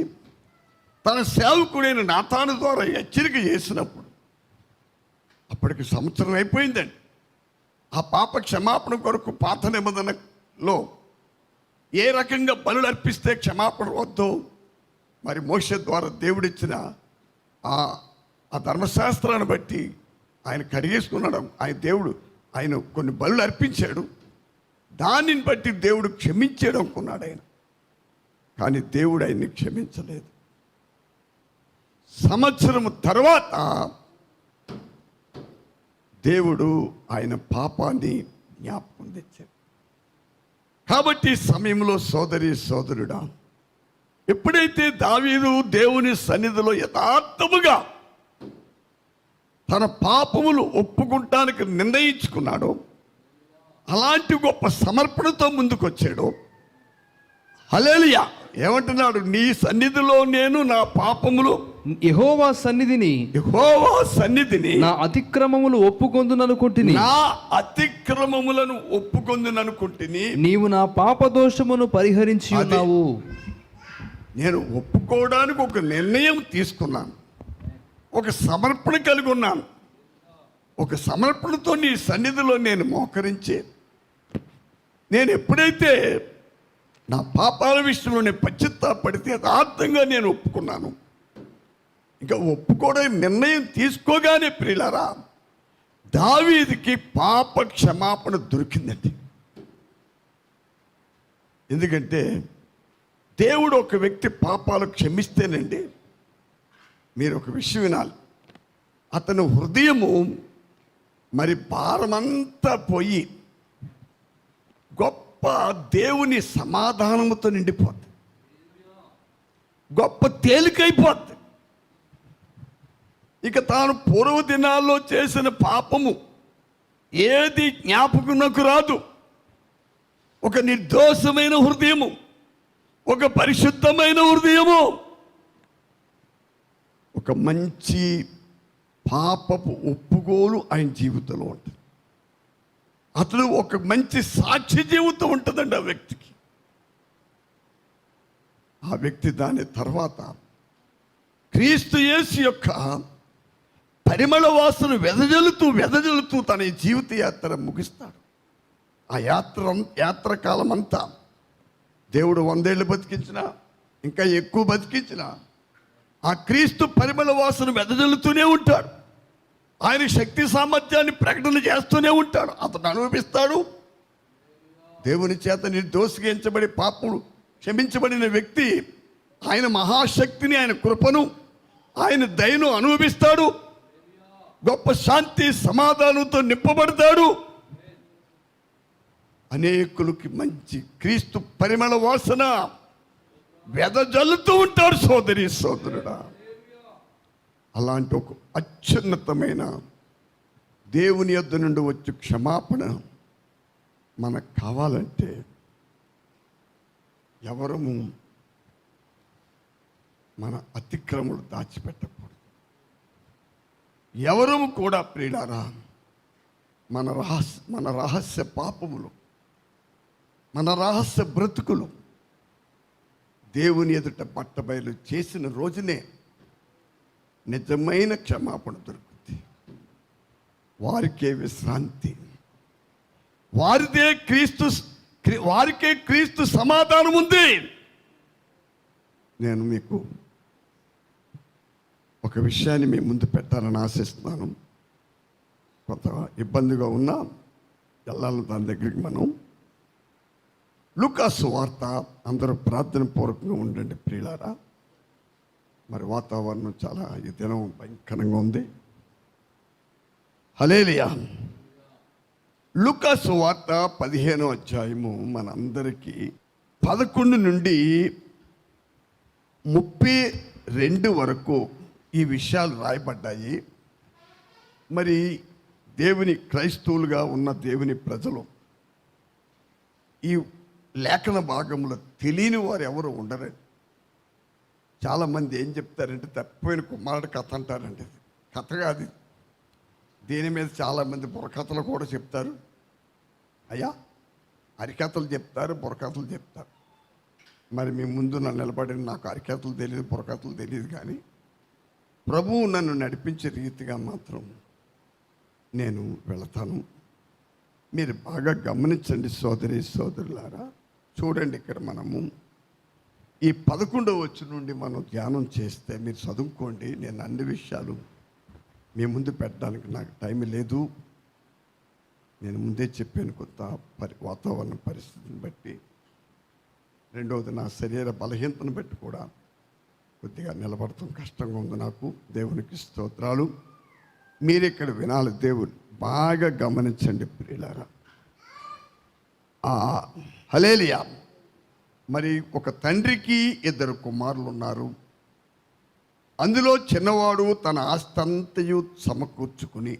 తన సేవకుడైన నాతాను ద్వారా హెచ్చరిక చేసినప్పుడు, అప్పటికి సంవత్సరం అయిపోయిందండి. ఆ పాప క్షమాపణ కొరకు పాత నిబంధనలో ఏ రకంగా బలులు అర్పిస్తే క్షమాపణ వద్దో, మరి మోషే ద్వారా దేవుడిచ్చిన ఆ ధర్మశాస్త్రాన్ని బట్టి ఆయన కడిగేసుకున్నాడు. ఆయన కొన్ని బలులు అర్పించాడు, దానిని బట్టి దేవుడు క్షమించాడు అనుకున్నాడు ఆయన. కానీ దేవుడు ఆయన్ని క్షమించలేదు. సంవత్సరం తర్వాత దేవుడు ఆయన పాపాన్ని జ్ఞాపకం తెచ్చాడు. కాబట్టి ఈ సమయంలో సోదరుడా, ఎప్పుడైతే దావీదు దేవుని సన్నిధిలో యథార్థముగా తన పాపములు ఒప్పుకుంటానికి నిర్ణయించుకున్నాడో, అలాంటి గొప్ప సమర్పణతో ముందుకొచ్చాడు. హల్లెలూయా. ఏమంటున్నాడు? నీ సన్నిధిలో నేను నా పాపములు, యెహోవా సన్నిధిని నా అతిక్రమములు ఒప్పుకొందుననుకుంటుని, నా అతిక్రమములను ఒప్పుకొందుననుకుంటుని, నీవు నా పాపదోషమును పరిహరించి ఉన్నావు. నేను ఒప్పుకోవడానికి ఒక నిర్ణయం తీసుకున్నాను, ఒక సమర్పణ కలిగి ఉన్నాను. ఒక సమర్పణతో నీ సన్నిధిలో నేను మోకరించి, నేను ఎప్పుడైతే నా పాపాల విషయంలో నేను పశ్చాత్తాపడితే యథార్థంగా నేను ఒప్పుకున్నాను. ఇంకా ఒప్పుకోవడానికి నిర్ణయం తీసుకోగానే ప్రియులారా, దావీదుకి పాప క్షమాపణ దొరికిందండి. ఎందుకంటే దేవుడు ఒక వ్యక్తి పాపాలు క్షమిస్తేనండి, మీరు ఒక విషయం వినాలి, అతని హృదయము మరి భారమంతా పోయి గొప్ప దేవుని సమాధానముతో నిండిపోద్ది, గొప్ప తేలికైపోద్ది. ఇక తాను పూర్వ దినాల్లో చేసిన పాపము ఏది జ్ఞాపకమునకు రాదు. ఒక నిర్దోషమైన హృదయము, ఒక పరిశుద్ధమైన హృదయము, ఒక మంచి పాపపు ఒప్పుకోలు ఆయన జీవితంలో ఉంటుంది. అతడు ఒక మంచి సాక్షి జీవితం ఉంటుందండి ఆ వ్యక్తికి. ఆ వ్యక్తి దాని తర్వాత క్రీస్తు యేసు యొక్క పరిమళ వాసన వెదజల్లుతూ తన జీవిత యాత్ర ముగిస్తాడు. ఆ యాత్ర కాలం అంతా దేవుడు 100 ఏళ్ళు బతికించిన, ఇంకా ఎక్కువ బతికించిన, ఆ క్రీస్తు పరిమళ వాసన వెదజల్లుతూనే ఉంటాడు. ఆయన శక్తి సామర్థ్యాన్ని ప్రకటన చేస్తూనే ఉంటాడు. అతను అనుభవిస్తాడు. దేవుని చేత నిర్దోషిగా ఎంచబడి పాపములు క్షమించబడిన వ్యక్తి ఆయన మహాశక్తిని, ఆయన కృపను, ఆయన దయను అనుభవిస్తాడు. గొప్ప శాంతి సమాధానంతో నింపబడతాడు. అనేకులకి మంచి క్రీస్తు పరిమళ వాసన వెదజల్లుతూ ఉంటాడు. సోదరి సోదరుడా, అలాంటి ఒక అత్యున్నతమైన దేవుని యొద్ద నుండి వచ్చే క్షమాపణ మనకు కావాలంటే ఎవరము మన అతిక్రమలు దాచిపెట్టకూడదు. ఎవరము కూడా ప్రియులారా మన రహస్య పాపములు, మన రహస్య బ్రతుకులు దేవుని ఎదుట బట్టబయలు చేసిన రోజునే నిజమైన క్షమాపణ దొరుకుతుంది. వారికే విశ్రాంతి, వారికే క్రీస్తు సమాధానం ఉంది. నేను మీకు ఒక విషయాన్ని మీ ముందు పెట్టాలని ఆశిస్తున్నాను. కొంత ఇబ్బందిగా ఉన్నా వెళ్ళాలి దాని దగ్గరికి. మనం లూకా సువార్త, అందరూ ప్రార్థన పూర్వకంగా ఉండండి ప్రియులారా. మరి వాతావరణం చాలా ఈ దినం భయంకరంగా ఉంది. హల్లెలూయా. లూకా సువార్త 15వ అధ్యాయము మనందరికీ 11 నుండి 32 వరకు ఈ విషయాలు రాయబడ్డాయి. మరి దేవుని క్రైస్తవులుగా ఉన్న దేవుని ప్రజలు ఈ లేఖన భాగంలో తెలియని వారు ఎవరు ఉండరండి. చాలామంది ఏం చెప్తారంటే తప్పిపోయిన కుమారుడు కథ అంటారండి. అది కథ కాదు. దీని మీద చాలామంది బుర్రకథలు కూడా చెప్తారు. అయ్యా, హరికథలు చెప్తారు, బుర్రకథలు చెప్తారు. మరి మీ ముందు నన్ను నిలబడిన నాకు హరికథలు తెలియదు, బుర్రకథలు తెలియదు, కానీ ప్రభువు నన్ను నడిపించే రీతిగా మాత్రం నేను వెళతాను. మీరు బాగా గమనించండి సోదరి సోదరులారా. చూడండి, ఇక్కడ మనము ఈ 11వ వచనం నుండి మనం ధ్యానం చేస్తే మీరు చదువుకోండి. నేను అన్ని విషయాలు మీ ముందు పెట్టడానికి నాకు టైం లేదు. నేను ముందే చెప్పాను, కొత్త వాతావరణ పరిస్థితిని బట్టి, రెండవది నా శరీర బలహీనతను బట్టి కూడా కొద్దిగా నిలబడటం కష్టంగా ఉంది నాకు. దేవునికి స్తోత్రాలు. మీరు ఇక్కడ వినాలి. దేవుడు బాగా గమనించండి ప్రియులారా. హల్లెలూయా. మరి ఒక తండ్రికి 2 కుమారులు ఉన్నారు. అందులో చిన్నవాడు తన ఆస్తంతయు సమకూర్చుకుని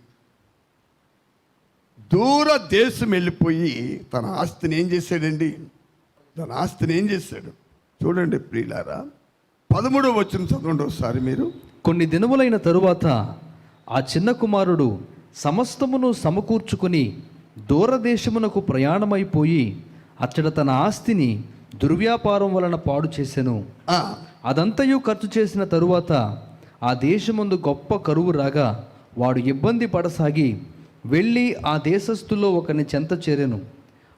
దూర దేశం వెళ్ళిపోయి తన ఆస్తిని ఏం చేశాడండి? తన ఆస్తిని ఏం చేశాడు? చూడండి ప్రియులారా, 13వ వచనం చదవండి ఒకసారి మీరు. కొన్ని దినములైన తరువాత ఆ చిన్న కుమారుడు సమస్తమును సమకూర్చుకుని దూరదేశమునకు ప్రయాణమైపోయి అచ్చట తన ఆస్తిని దుర్వ్యాపారం వలన పాడు చేసెను. అదంతయు ఖర్చు చేసిన తరువాత ఆ దేశమందు గొప్ప కరువు రాగా వాడు ఇబ్బంది పడసాగి వెళ్ళి ఆ దేశస్థుల్లో ఒకని చెంత చేరెను.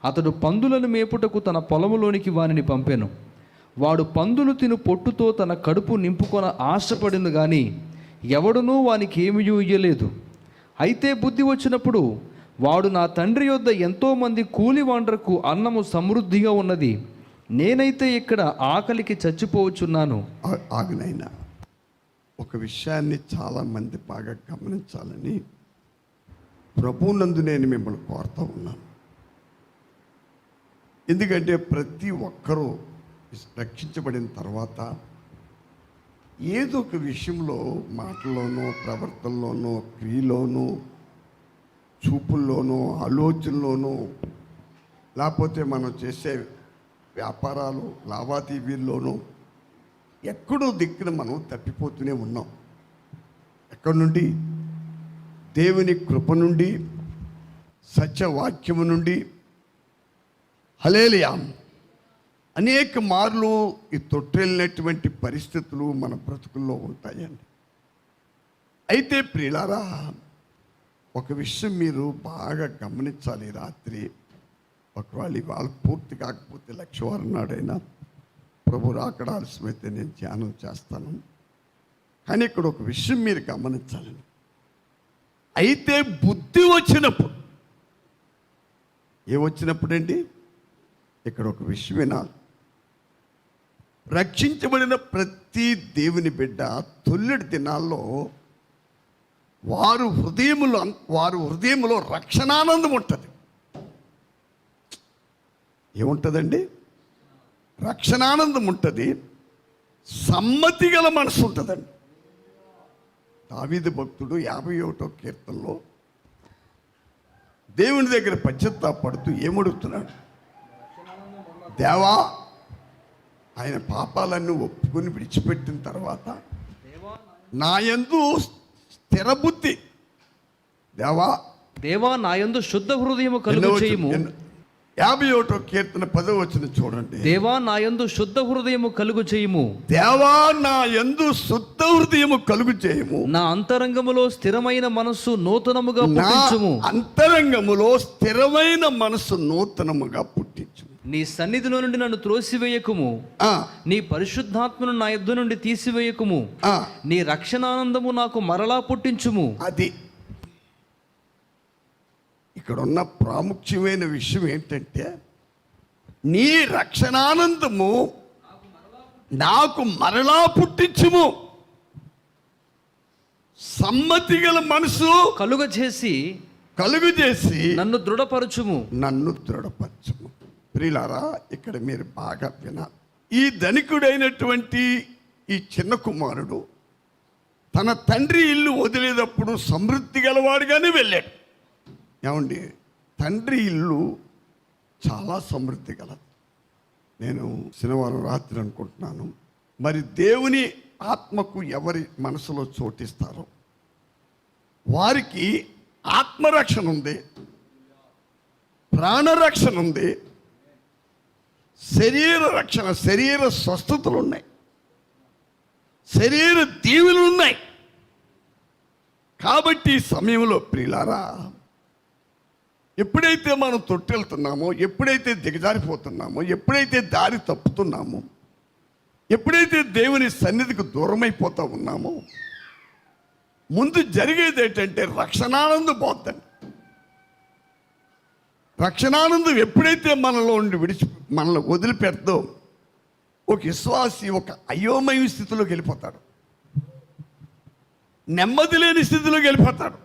అతడు పందులను మేపుటకు తన పొలములోనికి వానిని పంపెను. వాడు పందులు తిను పొట్టుతో తన కడుపు నింపుకొన ఆశపడిను గాని ఎవడునూ వానికి ఏమీ ఇయ్యలేదు. అయితే బుద్ధి వచ్చినప్పుడు వాడు, నా తండ్రి యొద్ద ఎంతోమంది కూలివాండ్రకు అన్నము సమృద్ధిగా ఉన్నది, నేనైతే ఇక్కడ ఆకలికి చచ్చిపోవచ్చున్నాను. ఆగునైనా ఒక విషయాన్ని చాలామంది బాగా గమనించాలని ప్రభువునందు నేను మిమ్మల్ని కోరుతూ ఉన్నాను. ఎందుకంటే ప్రతి ఒక్కరూ రక్షించబడిన తర్వాత ఏదో ఒక విషయంలో మాటల్లోనో, ప్రవర్తనలోనో, క్రియలోనో, చూపుల్లోనో, ఆలోచనలోనో, లేకపోతే మనం చేసే వ్యాపారాలు లావాదేవీల్లోనూ ఎక్కడో దిక్కున మనం తప్పిపోతూనే ఉన్నాం. ఎక్కడి నుండి? దేవుని కృప నుండి, సత్యవాక్యము నుండి. హల్లెలూయా. అనేక మార్లు ఈ తొట్టెళ్ళినటువంటి పరిస్థితులు మన బ్రతుకుల్లో ఉంటాయండి. అయితే ప్రియులారా, ఒక విషయం మీరు బాగా గమనించాలి. రాత్రి ఒకవేళ ఇవాళ పూర్తి కాకపోతే లక్షవారం నాడైనా ప్రభు రాకడ ఆలస్యమైతే నేను ధ్యానం చేస్తాను. కానీ ఇక్కడ ఒక విషయం మీరు గమనించాలండి. అయితే బుద్ధి వచ్చినప్పుడు, ఏమొచ్చినప్పుడండి? ఇక్కడ ఒక విషయం వినాలి. రక్షించబడిన ప్రతి దేవుని బిడ్డ తొల్లెడి దినాల్లో వారు హృదయములో రక్షణానందం ఉంటుంది. ఏముంటుందండి? రక్షణానందం ఉంటుంది. సమ్మతి గల మనసు ఉంటుందండి. దావీదు భక్తుడు 51వ కీర్తనలో దేవుని దగ్గర పశ్చాత్తాపడుతూ ఏమడుగుతున్నాడు? దేవా, ఆయన పాపాలన్నీ ఒప్పుకొని విడిచిపెట్టిన తర్వాత నా యందు స్థిర బుద్ధి, దేవా నా యందు శుద్ధ హృదయము కలుగు చేయుము. 51వ కీర్తన 10వ వచనం చూడండి. దేవా నా యందు శుద్ధ హృదయము కలుగు చేయుము. దేవా నా యందు శుద్ధ హృదయము కలుగు చేయుము. నా అంతరంగములో స్థిరమైన మనస్సు నూతనముగా పుట్టించుము. అంతరంగములో స్థిరమైన మనస్సు నూతనముగా పుట్టించుము. నీ సన్నిధిలో నుండి నన్ను త్రోసివేయకుము. నీ పరిశుద్ధాత్మను నా యొద్ద నుండి తీసివేయకుము. నీ రక్షణానందము నాకు మరలా పుట్టించుము. అది ఇక్కడ ఉన్న ప్రాముఖ్యమైన విషయం ఏంటంటే, నీ రక్షణానందము నాకు మరలా పుట్టించుము. సమ్మతి గల మనసు కలుగజేసి నన్ను దృఢపరచుము. ప్రియులారా, ఇక్కడ మీరు బాగా వినాలి. ఈ ధనికుడైనటువంటి ఈ చిన్న కుమారుడు తన తండ్రి ఇల్లు వదిలేటప్పుడు సమృద్ధి గలవాడుగానే వెళ్ళాడు. ఏమండి? తండ్రి ఇల్లు చాలా సమృద్ధి గలది. నేను శనివారం రాత్రి అనుకుంటున్నాను, మరి దేవుని ఆత్మకు ఎవరి మనసులో చోటిస్తారో వారికి ఆత్మరక్షణ ఉంది, ప్రాణరక్షణ ఉంది, శరీర రక్షణ, శరీర స్వస్థతలు ఉన్నాయి, శరీర దీవులు ఉన్నాయి. కాబట్టి ఈ సమయంలో ప్రియులారా, ఎప్పుడైతే మనం తొట్టెళ్తున్నామో, ఎప్పుడైతే దిగజారిపోతున్నామో, ఎప్పుడైతే దారి తప్పుతున్నామో, ఎప్పుడైతే దేవుని సన్నిధికి దూరమైపోతూ ఉన్నామో, ముందు జరిగేది ఏంటంటే రక్షణానందం పోద్దండి. రక్షణానందం ఎప్పుడైతే మనల్ని వదిలిపెడదో ఒక విశ్వాసి ఒక అయోమయ స్థితిలోకి వెళ్ళిపోతాడు, నెమ్మది లేని స్థితిలోకి వెళ్ళిపోతాడు.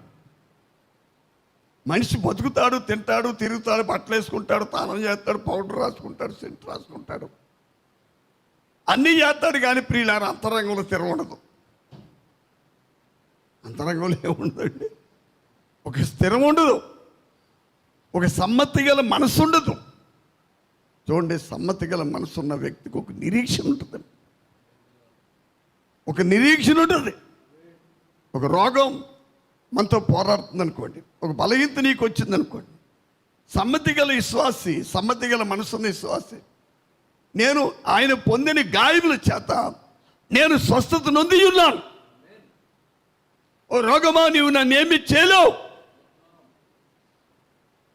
మనిషి బతుకుతాడు, తింటాడు, తిరుగుతాడు, బట్టలు వేసుకుంటాడు, తానం చేస్తాడు, పౌడర్ రాసుకుంటాడు, సెంట్ రాసుకుంటాడు, అన్నీ చేస్తాడు. కానీ ప్రియులారా, అంతరంగంలో స్థిరం ఉండదు. అంతరంగంలో ఏముండదండి? ఒక స్థిరం ఉండదు. ఒక సమ్మతి గల మనసు ఉండదు. చూడండి, సమ్మతి గల మనసు ఉన్న వ్యక్తికి ఒక నిరీక్షణ ఉంటుంది. ఒక నిరీక్షణ ఉంటుంది. ఒక రోగం మనతో పోరాడుతుంది అనుకోండి, ఒక బలహీనత నీకు వచ్చింది అనుకోండి, సమ్మతి గల విశ్వాసి, సమ్మతి గల మనసున్న విశ్వాసి, నేను ఆయన పొందిన గాయముల చేత నేను స్వస్థత నొంది ఉన్నాను. ఓ రోగమా, నీవు నన్నేమి చేయలేవు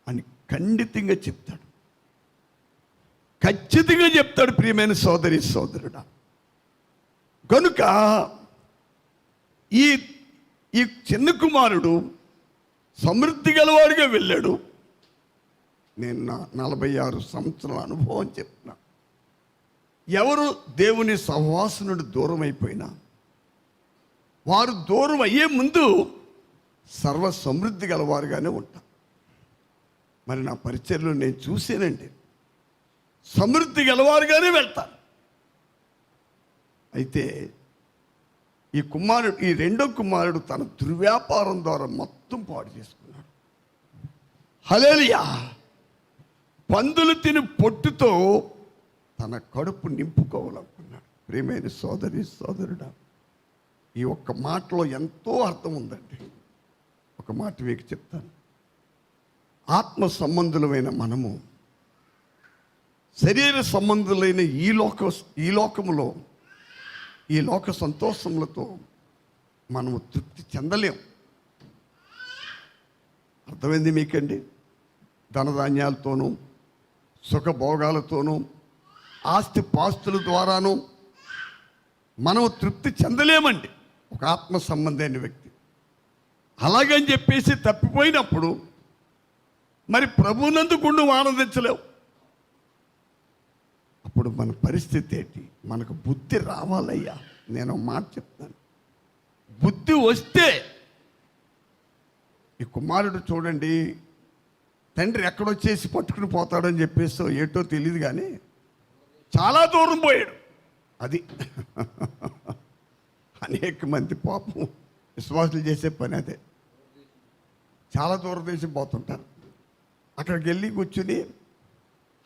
అని ఖండితంగా చెప్తాడు. ఖచ్చితంగా చెప్తాడు. ప్రియమైన సోదరి సోదరుడా, కనుక ఈ ఈ చిన్న కుమారుడు సమృద్ధి గలవాడిగా వెళ్ళాడు. నేను నా 46 సంవత్సరాల అనుభవం చెప్తున్నా. ఎవరు దేవుని సహవాసం నుండి దూరం అయిపోయినా వారు దూరం అయ్యే ముందు సర్వ సమృద్ధి గలవారుగానే ఉంటారు. మరి నా పరిచర్లో నేను చూసానండి, సమృద్ధి గలవారుగానే వెళ్తారు. అయితే ఈ రెండో కుమారుడు తన దుర్వ్యాపారం ద్వారా మొత్తం పాడు చేసుకున్నాడు. హల్లెలూయా. పందులు తిని పొట్టుతో తన కడుపు నింపుకోవాలనుకున్నాడు. ప్రియమైన సోదరి సోదరుడా, ఈ ఒక్క మాటలో ఎంతో అర్థం ఉందండి. ఒక మాట మీకు చెప్తాను. ఆత్మ సంబంధులమైన మనము శరీర సంబంధులైన ఈ లోకములో ఈ లోక సంతోషములతో మనము తృప్తి చెందలేం. అర్థమైంది మీకండి? ధనధాన్యాలతోనూ సుఖభోగాలతోనూ ఆస్తి పాస్తుల ద్వారాను మనము తృప్తి చెందలేమండి ఒక ఆత్మ సంబంధమైన వ్యక్తి. అలాగని చెప్పేసి తప్పిపోయినప్పుడు మరి ప్రభువునందుకు నువ్వు ఆనందించలేవు. అప్పుడు మన పరిస్థితి ఏంటి? మనకు బుద్ధి రావాలయ్యా. నేను మాట చెప్తాను, బుద్ధి వస్తే ఈ కుమారుడు చూడండి, తండ్రి ఎక్కడొచ్చేసి పట్టుకుని పోతాడని చెప్పేసి ఏటో తెలియదు, కానీ చాలా దూరం పోయాడు. అది అనేక మంది పాపం విశ్వాసులు చేసే పని అదే. చాలా దూరం దేశం పోతుంటారు. అక్కడికి వెళ్ళి కూర్చుని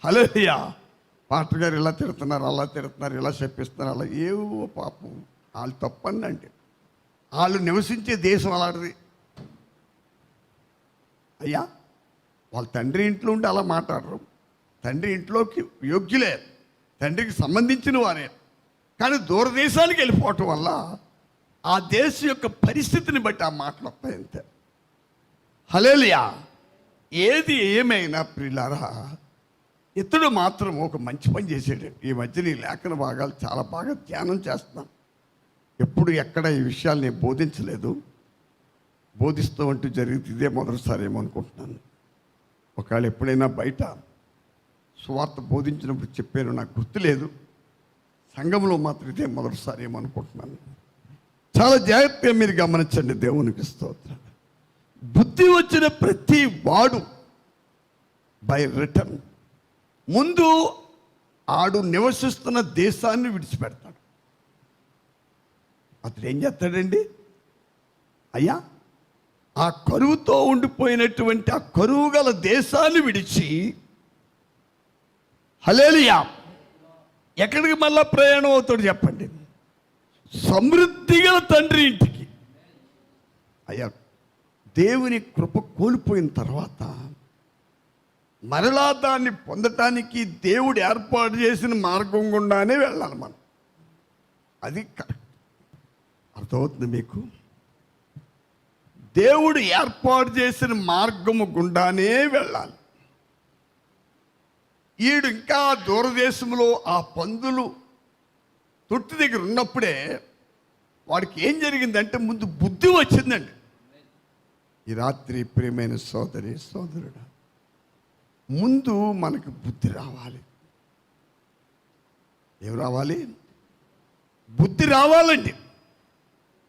హల్లెలూయా, పాస్టర్ గారు ఇలా తిడుతున్నారు, అలా తిడుతున్నారు, ఇలా చెప్పిస్తున్నారు, అలా ఏవో పాపం వాళ్ళు తప్పండి. అంటే వాళ్ళు నివసించే దేశం అలాంటిది. అయ్యా, వాళ్ళ తండ్రి ఇంట్లో ఉండి అలా మాట్లాడరు. తండ్రి ఇంట్లోకి యోగ్యులే, తండ్రికి సంబంధించిన వారే, కానీ దూరదేశానికి వెళ్ళిపోవటం వల్ల ఆ దేశం యొక్క పరిస్థితిని బట్టి ఆ మాటలు వస్తాయి అంతే. హల్లెలూయా. ఏది ఏమైనా ప్రియులారా, ఇతడు మాత్రం ఒక మంచి పని చేసాడు. ఈ మధ్యన ఈ లేఖన భాగాలు చాలా బాగా ధ్యానం చేస్తున్నాం. ఎప్పుడు ఎక్కడ ఈ విషయాలు నేను బోధించలేదు. బోధిస్తూ అంటూ జరిగింది ఇదే మొదటిసారి ఏమో అనుకుంటున్నాను. ఒకవేళ ఎప్పుడైనా బయట సువార్త బోధించినప్పుడు చెప్పాను, నాకు గుర్తులేదు. సంఘంలో మాత్రం ఇదే మొదటిసారి ఏమో అనుకుంటున్నాను. చాలా జాగ్రత్తగా మీరు గమనించండి. దేవునికి స్తోత్రం. బుద్ధి వచ్చిన ప్రతి వాడు బై రిటర్న్ ముందు ఆడు నివసిస్తున్న దేశాన్ని విడిచిపెడతాడు. అతడు ఏం చేస్తాడండి? అయ్యా, ఆ కరువుతో ఉండిపోయినటువంటి ఆ కరువు గల దేశాన్ని విడిచి హల్లెలూయా ఎక్కడికి మళ్ళా ప్రయాణం అవుతాడు చెప్పండి? సమృద్ధి గల తండ్రి ఇంటికి. అయ్యా, దేవుని కృప కోల్పోయిన తర్వాత మరలా దాన్ని పొందటానికి దేవుడు ఏర్పాటు చేసిన మార్గం గుండానే వెళ్ళాలి మనం. అది కరెక్ట్. అర్థమవుతుంది మీకు? దేవుడు ఏర్పాటు చేసిన మార్గము గుండానే వెళ్ళాలి. ఈడు ఇంకా దూరదేశంలో ఆ పందులు తొట్టి దగ్గర ఉన్నప్పుడే వాడికి ఏం జరిగిందంటే ముందు బుద్ధి వచ్చిందండి. ఈ రాత్రి ప్రియమైన సోదరి సోదరుడా, ముందు మనకు బుద్ధి రావాలి. ఏం రావాలి? బుద్ధి రావాలండి.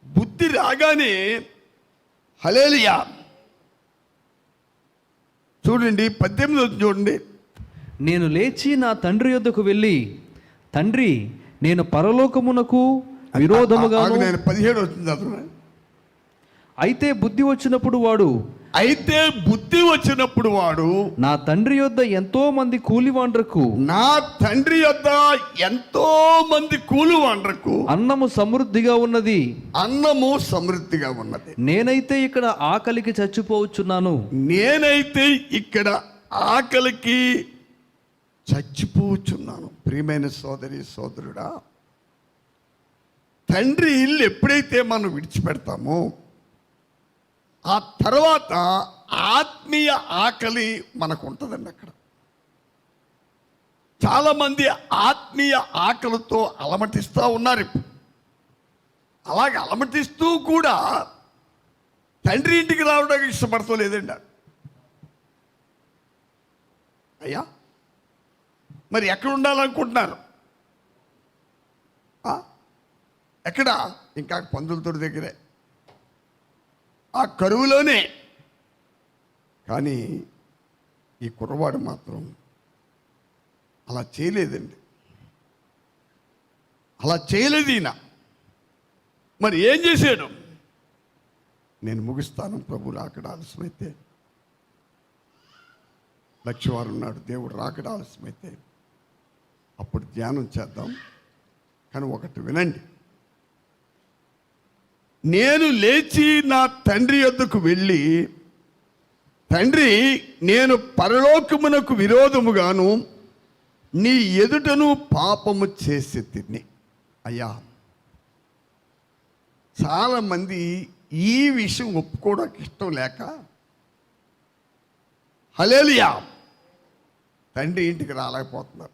బుద్ధి రాగానే హల్లెలూయా. చూడండి 18 చూడండి. నేను లేచి నా తండ్రి యొద్దకు వెళ్ళి, తండ్రి, నేను పరలోకమునకు విరోధముగా. నేను 17 వచ్చింది. అయితే బుద్ధి వచ్చినప్పుడు వాడు అయితే బుద్ధి వచ్చినప్పుడు వాడు, నా తండ్రి యొద్ద ఎంతో మంది కూలివాండ్రకు నా తండ్రి యొద్ద ఎంతో మంది కూలివాండ్రకు అన్నము సమృద్ధిగా ఉన్నది, అన్నము సమృద్ధిగా ఉన్నది, నేనైతే ఇక్కడ ఆకలికి చచ్చిపోవచ్చున్నాను. నేనైతే ఇక్కడ ఆకలికి చచ్చిపోచున్నాను. ప్రియమైన సోదరి సోదరుడా, తండ్రి ఇల్లు ఎప్పుడైతే మనం విడిచిపెడతామో ఆ తర్వాత ఆత్మీయ ఆకలి మనకు ఉంటుందండి. అక్కడ చాలామంది ఆత్మీయ ఆకలితో అలమటిస్తూ ఉన్నారు. ఇప్పుడు అలాగే అలమటిస్తూ కూడా తండ్రి ఇంటికి రావడానికి ఇష్టపడతా లేదండి. అయ్యా మరి ఎక్కడ ఉండాలనుకుంటున్నారు? ఎక్కడ? ఇంకా పందులతోటి దగ్గరే, ఆ కరువులోనే. కానీ ఈ కుర్రవాడు మాత్రం అలా చేయలేదండి, అలా చేయలేదు ఈయన. మరి ఏం చేశాడు? నేను ముగిస్తాను. ప్రభు రాకడ ఆలస్యమైతే, లక్షవారం నాడు దేవుడు రాకడ ఆలస్యమైతే అప్పుడు ధ్యానం చేద్దాం. కానీ ఒకటి వినండి, నేను లేచి నా తండ్రి యొద్దకు వెళ్ళి, తండ్రి, నేను పరలోకమునకు విరోధముగాను నీ ఎదుటను పాపము చేసి తిని. అయ్యా, చాలామంది ఈ విషయం ఒప్పుకోవడానికి ఇష్టం లేక హల్లెలూయా తండ్రి ఇంటికి రాలేకపోతున్నారు.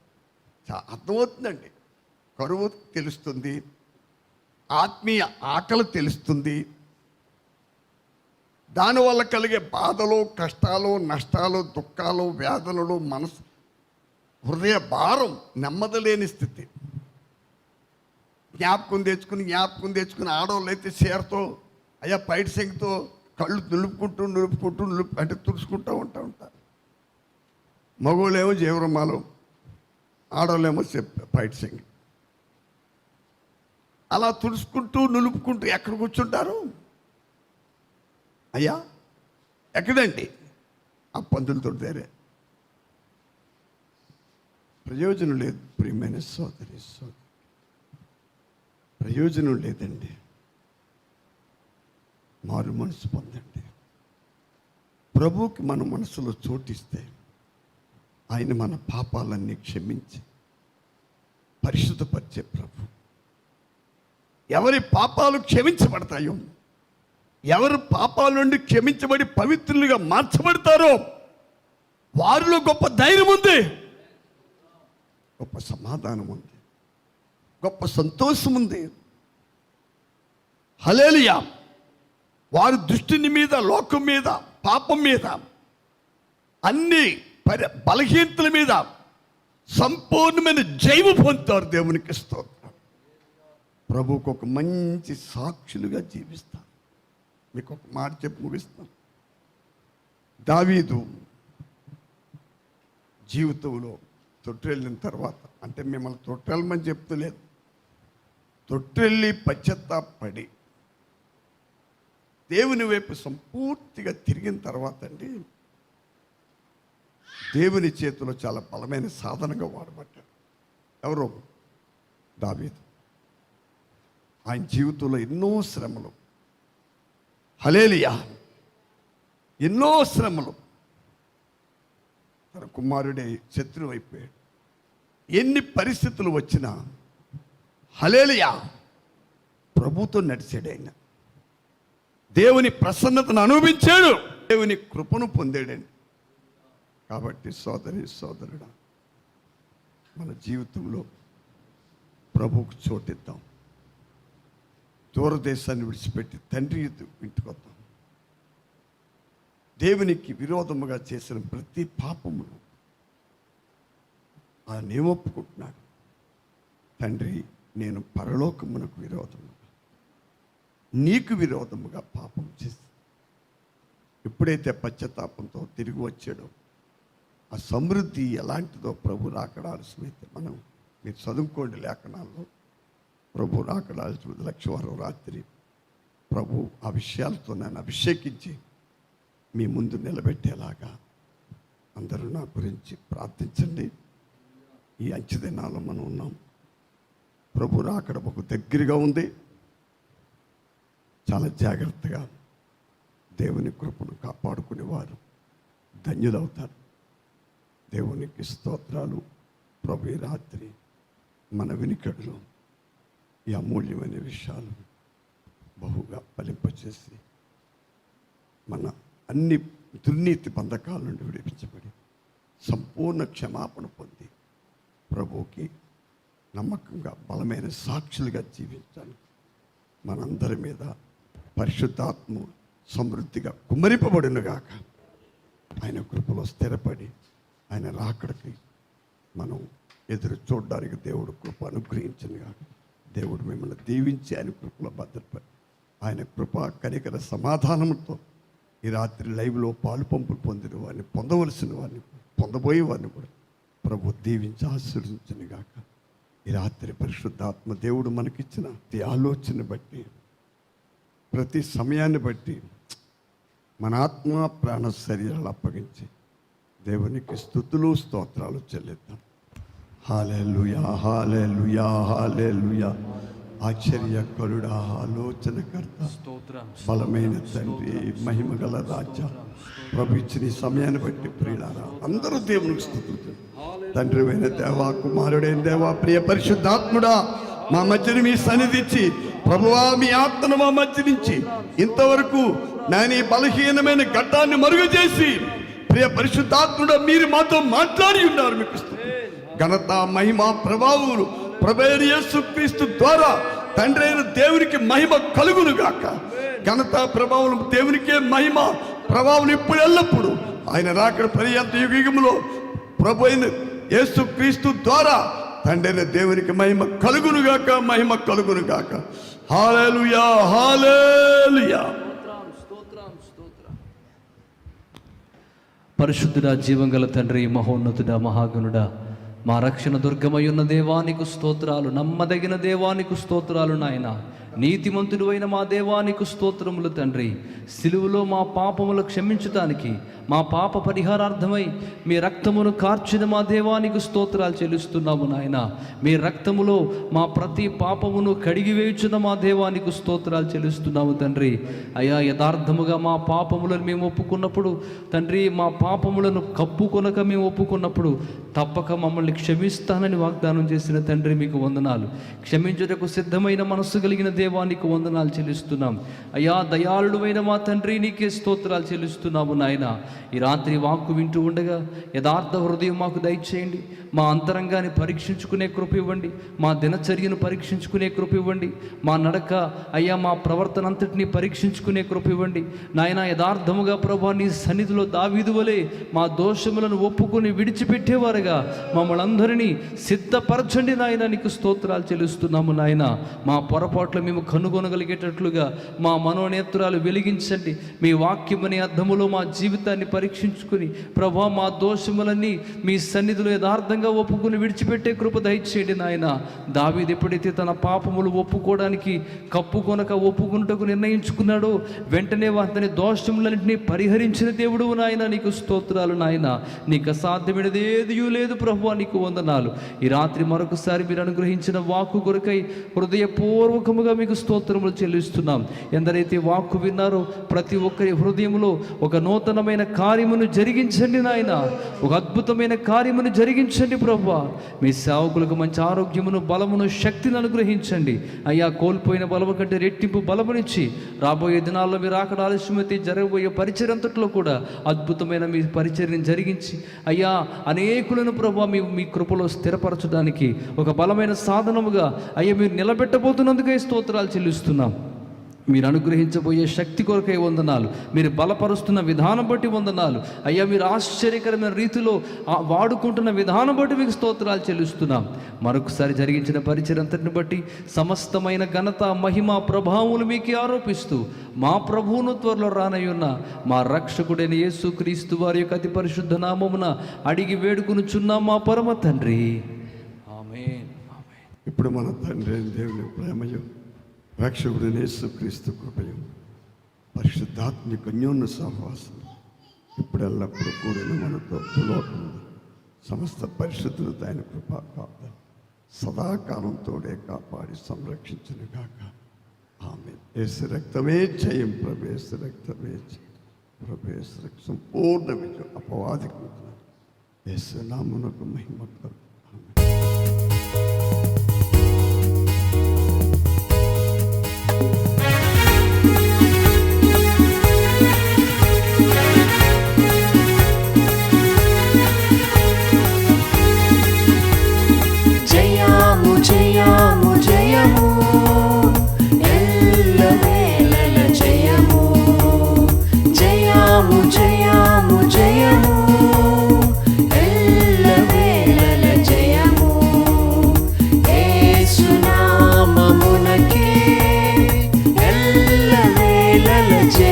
అర్థమవుతుందండి. కరువు తెలుస్తుంది, ఆత్మీయ ఆకలి తెలుస్తుంది, దానివల్ల కలిగే బాధలు, కష్టాలు, నష్టాలు, దుఃఖాలు, వేదనలు, మనసు, హృదయ భారం, నెమ్మది లేని స్థితి. జ్ఞాపకం తెచ్చుకుని ఆడవాళ్ళు అయితే చీరతో, అయ్యా పైటి సెంగుతో కళ్ళు నులుపుకుంటూ అంటే తుడుచుకుంటూ ఉంటారు. మగవాళ్ళేమో జీవరమాలు, ఆడవాళ్ళేమో పైటి సెంగి. అలా తుడుచుకుంటూ నులుపుకుంటూ ఎక్కడ కూర్చుంటారు? అయ్యా ఎక్కడండి? ఆ పందులతో దగ్గరే. ప్రయోజనం లేదు. ప్రియమైన సోదరి సోదరి, ప్రయోజనం లేదండి. మారు మనసు పొందండి. ప్రభువుకి మన మనసులో చోటిస్తే ఆయన మన పాపాలన్నీ క్షమించి పరిశుద్ధపరిచే ప్రభు. ఎవరి పాపాలు క్షమించబడతాయో, ఎవరు పాపాల నుండి క్షమించబడి పవిత్రులుగా మార్చబడతారో వారిలో గొప్ప ధైర్యం ఉంది, గొప్ప సమాధానం ఉంది, గొప్ప సంతోషం ఉంది. హల్లెలూయా. వారి దృష్టిని మీద, లోకం మీద, పాపం మీద, అన్ని బలహీనతల మీద సంపూర్ణమైన జైవ పొందుతారు. దేవునికి స్తోత్రం. ప్రభువుకు ఒక మంచి సాక్షులుగా జీవిస్తాను. మీకు ఒక మాట చెప్పి ముగిస్తాను. దావీదు జీవితంలో తొట్టెళ్ళిన తర్వాత, అంటే మిమ్మల్ని తొట్టెళ్ళమని చెప్తలేదు, తొట్టెళ్ళి పశ్చాత్తాపడి దేవుని వైపు సంపూర్తిగా తిరిగిన తర్వాత అండి, దేవుని చేతిలో చాలా బలమైన సాధనగా వాడబడ్డాడు. ఎవరో? దావీదు. ఆయన జీవితంలో ఎన్నో శ్రమలు, హల్లెలూయా, ఎన్నో శ్రమలు. తన కుమారుడే శత్రువు అయిపోయాడు. ఎన్ని పరిస్థితులు వచ్చినా హల్లెలూయా ప్రభుతో నడిచాడు. ఆయన దేవుని ప్రసన్నతను అనుభవించాడు, దేవుని కృపను పొందాడండి. కాబట్టి సోదరి సోదరుడా, మన జీవితంలో ప్రభువుకు చోటిద్దాం. దూరదేశాన్ని విడిచిపెట్టి తండ్రి ఇంటికి వద్దాం. దేవునికి విరోధముగా చేసిన ప్రతి పాపమును ఆయన ఒప్పుకుంటున్నాడు. తండ్రి, నేను పరలోకమునకు విరోధముగా, నీకు విరోధముగా పాపం చేసి, ఎప్పుడైతే పశ్చాత్తాపంతో తిరిగి వచ్చాడో, ఆ సమృద్ధి ఎలాంటిదో ప్రభు రాకడ ఆలస్యమైతే, మీరు చదువుకోండి లేఖనాల్లో, ప్రభు రాకడ ఆలస్యమైతే లక్షవారం రాత్రి ప్రభు ఆ విషయాలతో నన్ను అభిషేకించి మీ ముందు నిలబెట్టేలాగా అందరూ నా గురించి ప్రార్థించండి. ఈ అంచె దినాల్లో మనం ఉన్నాం. ప్రభు రాకడ ఒక దగ్గరగా ఉంది. చాలా జాగ్రత్తగా దేవుని కృపను కాపాడుకునేవారు ధన్యులవుతారు. దేవునికి స్తోత్రాలు. ప్రభు ఈ రాత్రి మన వినికిడిలో ఈ అమూల్యమైన విషయాలు బహుగా ఫలింపచేసి మన అన్ని దుర్నీతి బంధకాల నుండి విడిపించబడి సంపూర్ణ క్షమాపణ పొంది ప్రభువుకి నమ్మకంగా బలమైన సాక్షులుగా జీవించాలి. మనందరి మీద పరిశుద్ధాత్మ సమృద్ధిగా కుమ్మరింపబడునుగాక. ఆయన కృపలో స్థిరపడి ఆయన రాకడికి మనం ఎదురు చూడడానికి దేవుడు కృప అనుగ్రహించునుగాక. దేవుడు మిమ్మల్ని దీవించి ఆయన కృపలో భద్రపడి ఆయన కృప కనికర సమాధానంతో ఈ రాత్రి లైవ్లో పాలు పంపులు పొందిన వారిని, పొందవలసిన వారిని, పొందబోయే వారిని కూడా ప్రభు దీవించి ఆశీర్వదించునుగాక. ఈ రాత్రి పరిశుద్ధాత్మ దేవుడు మనకిచ్చిన ఈ ఆలోచన బట్టి, ప్రతి సమయాన్ని బట్టి మన ఆత్మ ప్రాణ శరీరాలు అప్పగించి దేవునికి స్తుతులు స్తోత్రాలు చెల్లిద్దాం. హల్లెలూయా, హల్లెలూయా, హల్లెలూయా. ఆశ్చర్యకరుడా, ఆలోచనకర్త, బలమైన తండ్రి, మహిమగల రాజా, ప్రభు ఇచ్చిన ఈ సమయాన్ని బట్టి ప్రియులారా అందరూ దేవునికి స్తుతులు. తండ్రి అయిన దేవా, కుమారుడైన దేవా, ప్రియ పరిశుద్ధాత్ముడా, మా మధ్యని మీ సన్నిధించి ప్రభువా మీ ఆత్మను మా మధ్య నుంచి ఇంతవరకు నేను ఈ బలహీనమైన ఘట్టాన్ని మరుగు చేసి ప్రియ పరిశుద్ధాత్ముడా మీరు మాతో మాట్లాడి ఉన్నారు. మీకు ఘనత, మహిమ, ప్రభావములు ప్రభువైన యేసుక్రీస్తు ద్వారా తండ్రి అయిన దేవునికి మహిమ కలుగును గాక. ఘనత, ప్రభావం దేవునికే మహిమ, ప్రభావం ఇప్పుడు ఎల్లప్పుడు ఆయన రాకడ పర్యంత యుగములో ప్రభు అయిన యేసుక్రీస్తు ద్వారా తండ్రి అయిన దేవునికి మహిమ కలుగును గాక, మహిమ కలుగును గాక. హల్లెలూయా, హల్లెలూయా. పరిశుద్ధుడా, జీవంగల తండ్రి, మహోన్నతుడా, మహాగణుడా, మా రక్షణ దుర్గమయ్యున్న దేవానికి స్తోత్రాలు, నమ్మదగిన దేవానికి స్తోత్రాలు నాయన. నీతిమంతుడు అయిన మా దేవానికి స్తోత్రములు తండ్రి. సిలువలో మా పాపములు క్షమించటానికి, మా పాప పరిహారార్థమై మీ రక్తమును కార్చిన మా దేవానికి స్తోత్రాలు చెల్లిస్తున్నాము నాయన. మీ రక్తములో మా ప్రతి పాపమును కడిగివేయుచున్న మా దేవానికి స్తోత్రాలు చెల్లిస్తున్నాము తండ్రి. అయ్యా, యథార్థముగా మా పాపములను మేము ఒప్పుకున్నప్పుడు తండ్రి, మా పాపములను కప్పుకొనక మేము ఒప్పుకున్నప్పుడు తప్పక మమ్మల్ని క్షమిస్తానని వాగ్దానం చేసిన తండ్రి మీకు వందనాలు. క్షమించుటకు సిద్ధమైన మనస్సు కలిగిన దేవానికి వందనాలు చెల్లిస్తున్నాం. అయ్యా, దయాళుడైన మా తండ్రి నీకే స్తోత్రాలు చెల్లిస్తున్నాము నాయన. ఈ రాత్రి వాక్కు వింటూ ఉండగా యథార్థ హృదయం మాకు దయచేయండి. మా అంతరంగాన్ని పరీక్షించుకునే కృప ఇవ్వండి. మా దినచర్యను పరీక్షించుకునే కృప ఇవ్వండి. మా నడక, అయ్యా, మా ప్రవర్తన అంతటినీ పరీక్షించుకునే కృప ఇవ్వండి నాయన. యథార్థముగా ప్రభా నీ సన్నిధిలో దావీదు వలె మా దోషములను ఒప్పుకొని విడిచిపెట్టేవారుగా మమ్మల్ని అందరినీ సిద్ధపరచండి నాయన. నీకు స్తోత్రాలు చెల్లిస్తున్నాము నాయన. మా పొరపాట్లు మేము కనుగొనగలిగేటట్లుగా మా మనోనేత్రాలు వెలిగించండి. మీ వాక్యమనే అర్థములో మా జీవితాన్ని పరీక్షించుకుని ప్రభా మా దోషములన్నీ మీ సన్నిధిలో యథార్థంగా ఒప్పుకుని విడిచిపెట్టే కృప దయచేయండి నాయన. దావీదు ఎప్పుడైతే తన పాపములు ఒప్పుకోవడానికి కప్పుకొనక ఒప్పుకున్నటకు నిర్ణయించుకున్నాడో వెంటనే అతని దోషములన్నింటినీ పరిహరించిన దేవుడు నాయన. నీకు స్తోత్రాలు నాయన. నీకు అసాధ్యమైనది ఏది లేదు ప్రభువా, నీకు వందనాలు. ఈ రాత్రి మరొకసారి మీరు అనుగ్రహించిన వాక్కు కొరకై హృదయపూర్వకముగా మీకు స్తోత్రములు చెల్లిస్తున్నాం. ఎందరైతే వాక్కు విన్నారో ప్రతి ఒక్కరి హృదయంలో ఒక నూతనమైన కార్యమును జరిగించండి నాయన. ఒక అద్భుతమైన కార్యమును జరిగించండి ప్రభువా. మీ సేవకులకు మంచి ఆరోగ్యమును, బలమును, శక్తిని అనుగ్రహించండి అయ్యా. కోల్పోయిన బలము కంటే రెట్టింపు బలమునిచ్చి రాబోయే దినాల్లో మీరు అక్కడ ఆలస్యమైతే జరగబోయే పరిచర్య అంతట్లో కూడా అద్భుతమైన మీ పరిచర్యను జరిగించి అయ్యా అనేకులను ప్రభువా మీ కృపలో స్థిరపరచడానికి ఒక బలమైన సాధనముగా అయ్యా మీరు నిలబెట్టబోతున్నందుకే స్తోత్రాలు చెల్లిస్తున్నాం. మీరు అనుగ్రహించబోయే శక్తి కొరకై వందనాలు. మీరు బలపరుస్తున్న విధానం బట్టి వందనాలు అయ్యా. మీరు ఆశ్చర్యకరమైన రీతిలో వాడుకుంటున్న విధానం బట్టి మీకు స్తోత్రాలు చెల్లిస్తున్నాం. మరొకసారి జరిగించిన పరిచయం అంతటిని బట్టి సమస్తమైన ఘనత, మహిమ, ప్రభావములు మీకే ఆరోపిస్తూ మా ప్రభువును త్వరలో రానయ్యున్న మా రక్షకుడైన యేసుక్రీస్తు వారి యొక్క అతి పరిశుద్ధ నామమున అడిగి వేడుకొనుచున్నాం మా పరమ తండ్రి, ఆమేన్. ఇప్పుడు మన తండ్రి దేవుని ప్రేమయు రక్షకుడైన యేసుక్రీస్తు కృపయు పరిశుద్ధాత్మ యొక్క అన్యోన్య సహవాసం ఇప్పుడు ఎల్లప్పుడూ కూడిన మనతో లోకం సమస్త పరిశుద్ధులతో ఆయన కృపా కాపుదల సదాకాలం తోడే కాపాడి సంరక్షించును గాక. ఆమె యేసు రక్తమే జయం, ప్రభు యేసు రక్తమే జయం, ప్రభు యేసు రక్తం సంపూర్ణ విజయం అపవాదికి యేసు నామమునకు మహిమ కలుగును. జయము జయము జయము ఎల్లవేళల జయము, జయము జయము జయము ఎల్లవేళల జయము, యేసు నామమునకే ఎల్లవేళల జయము.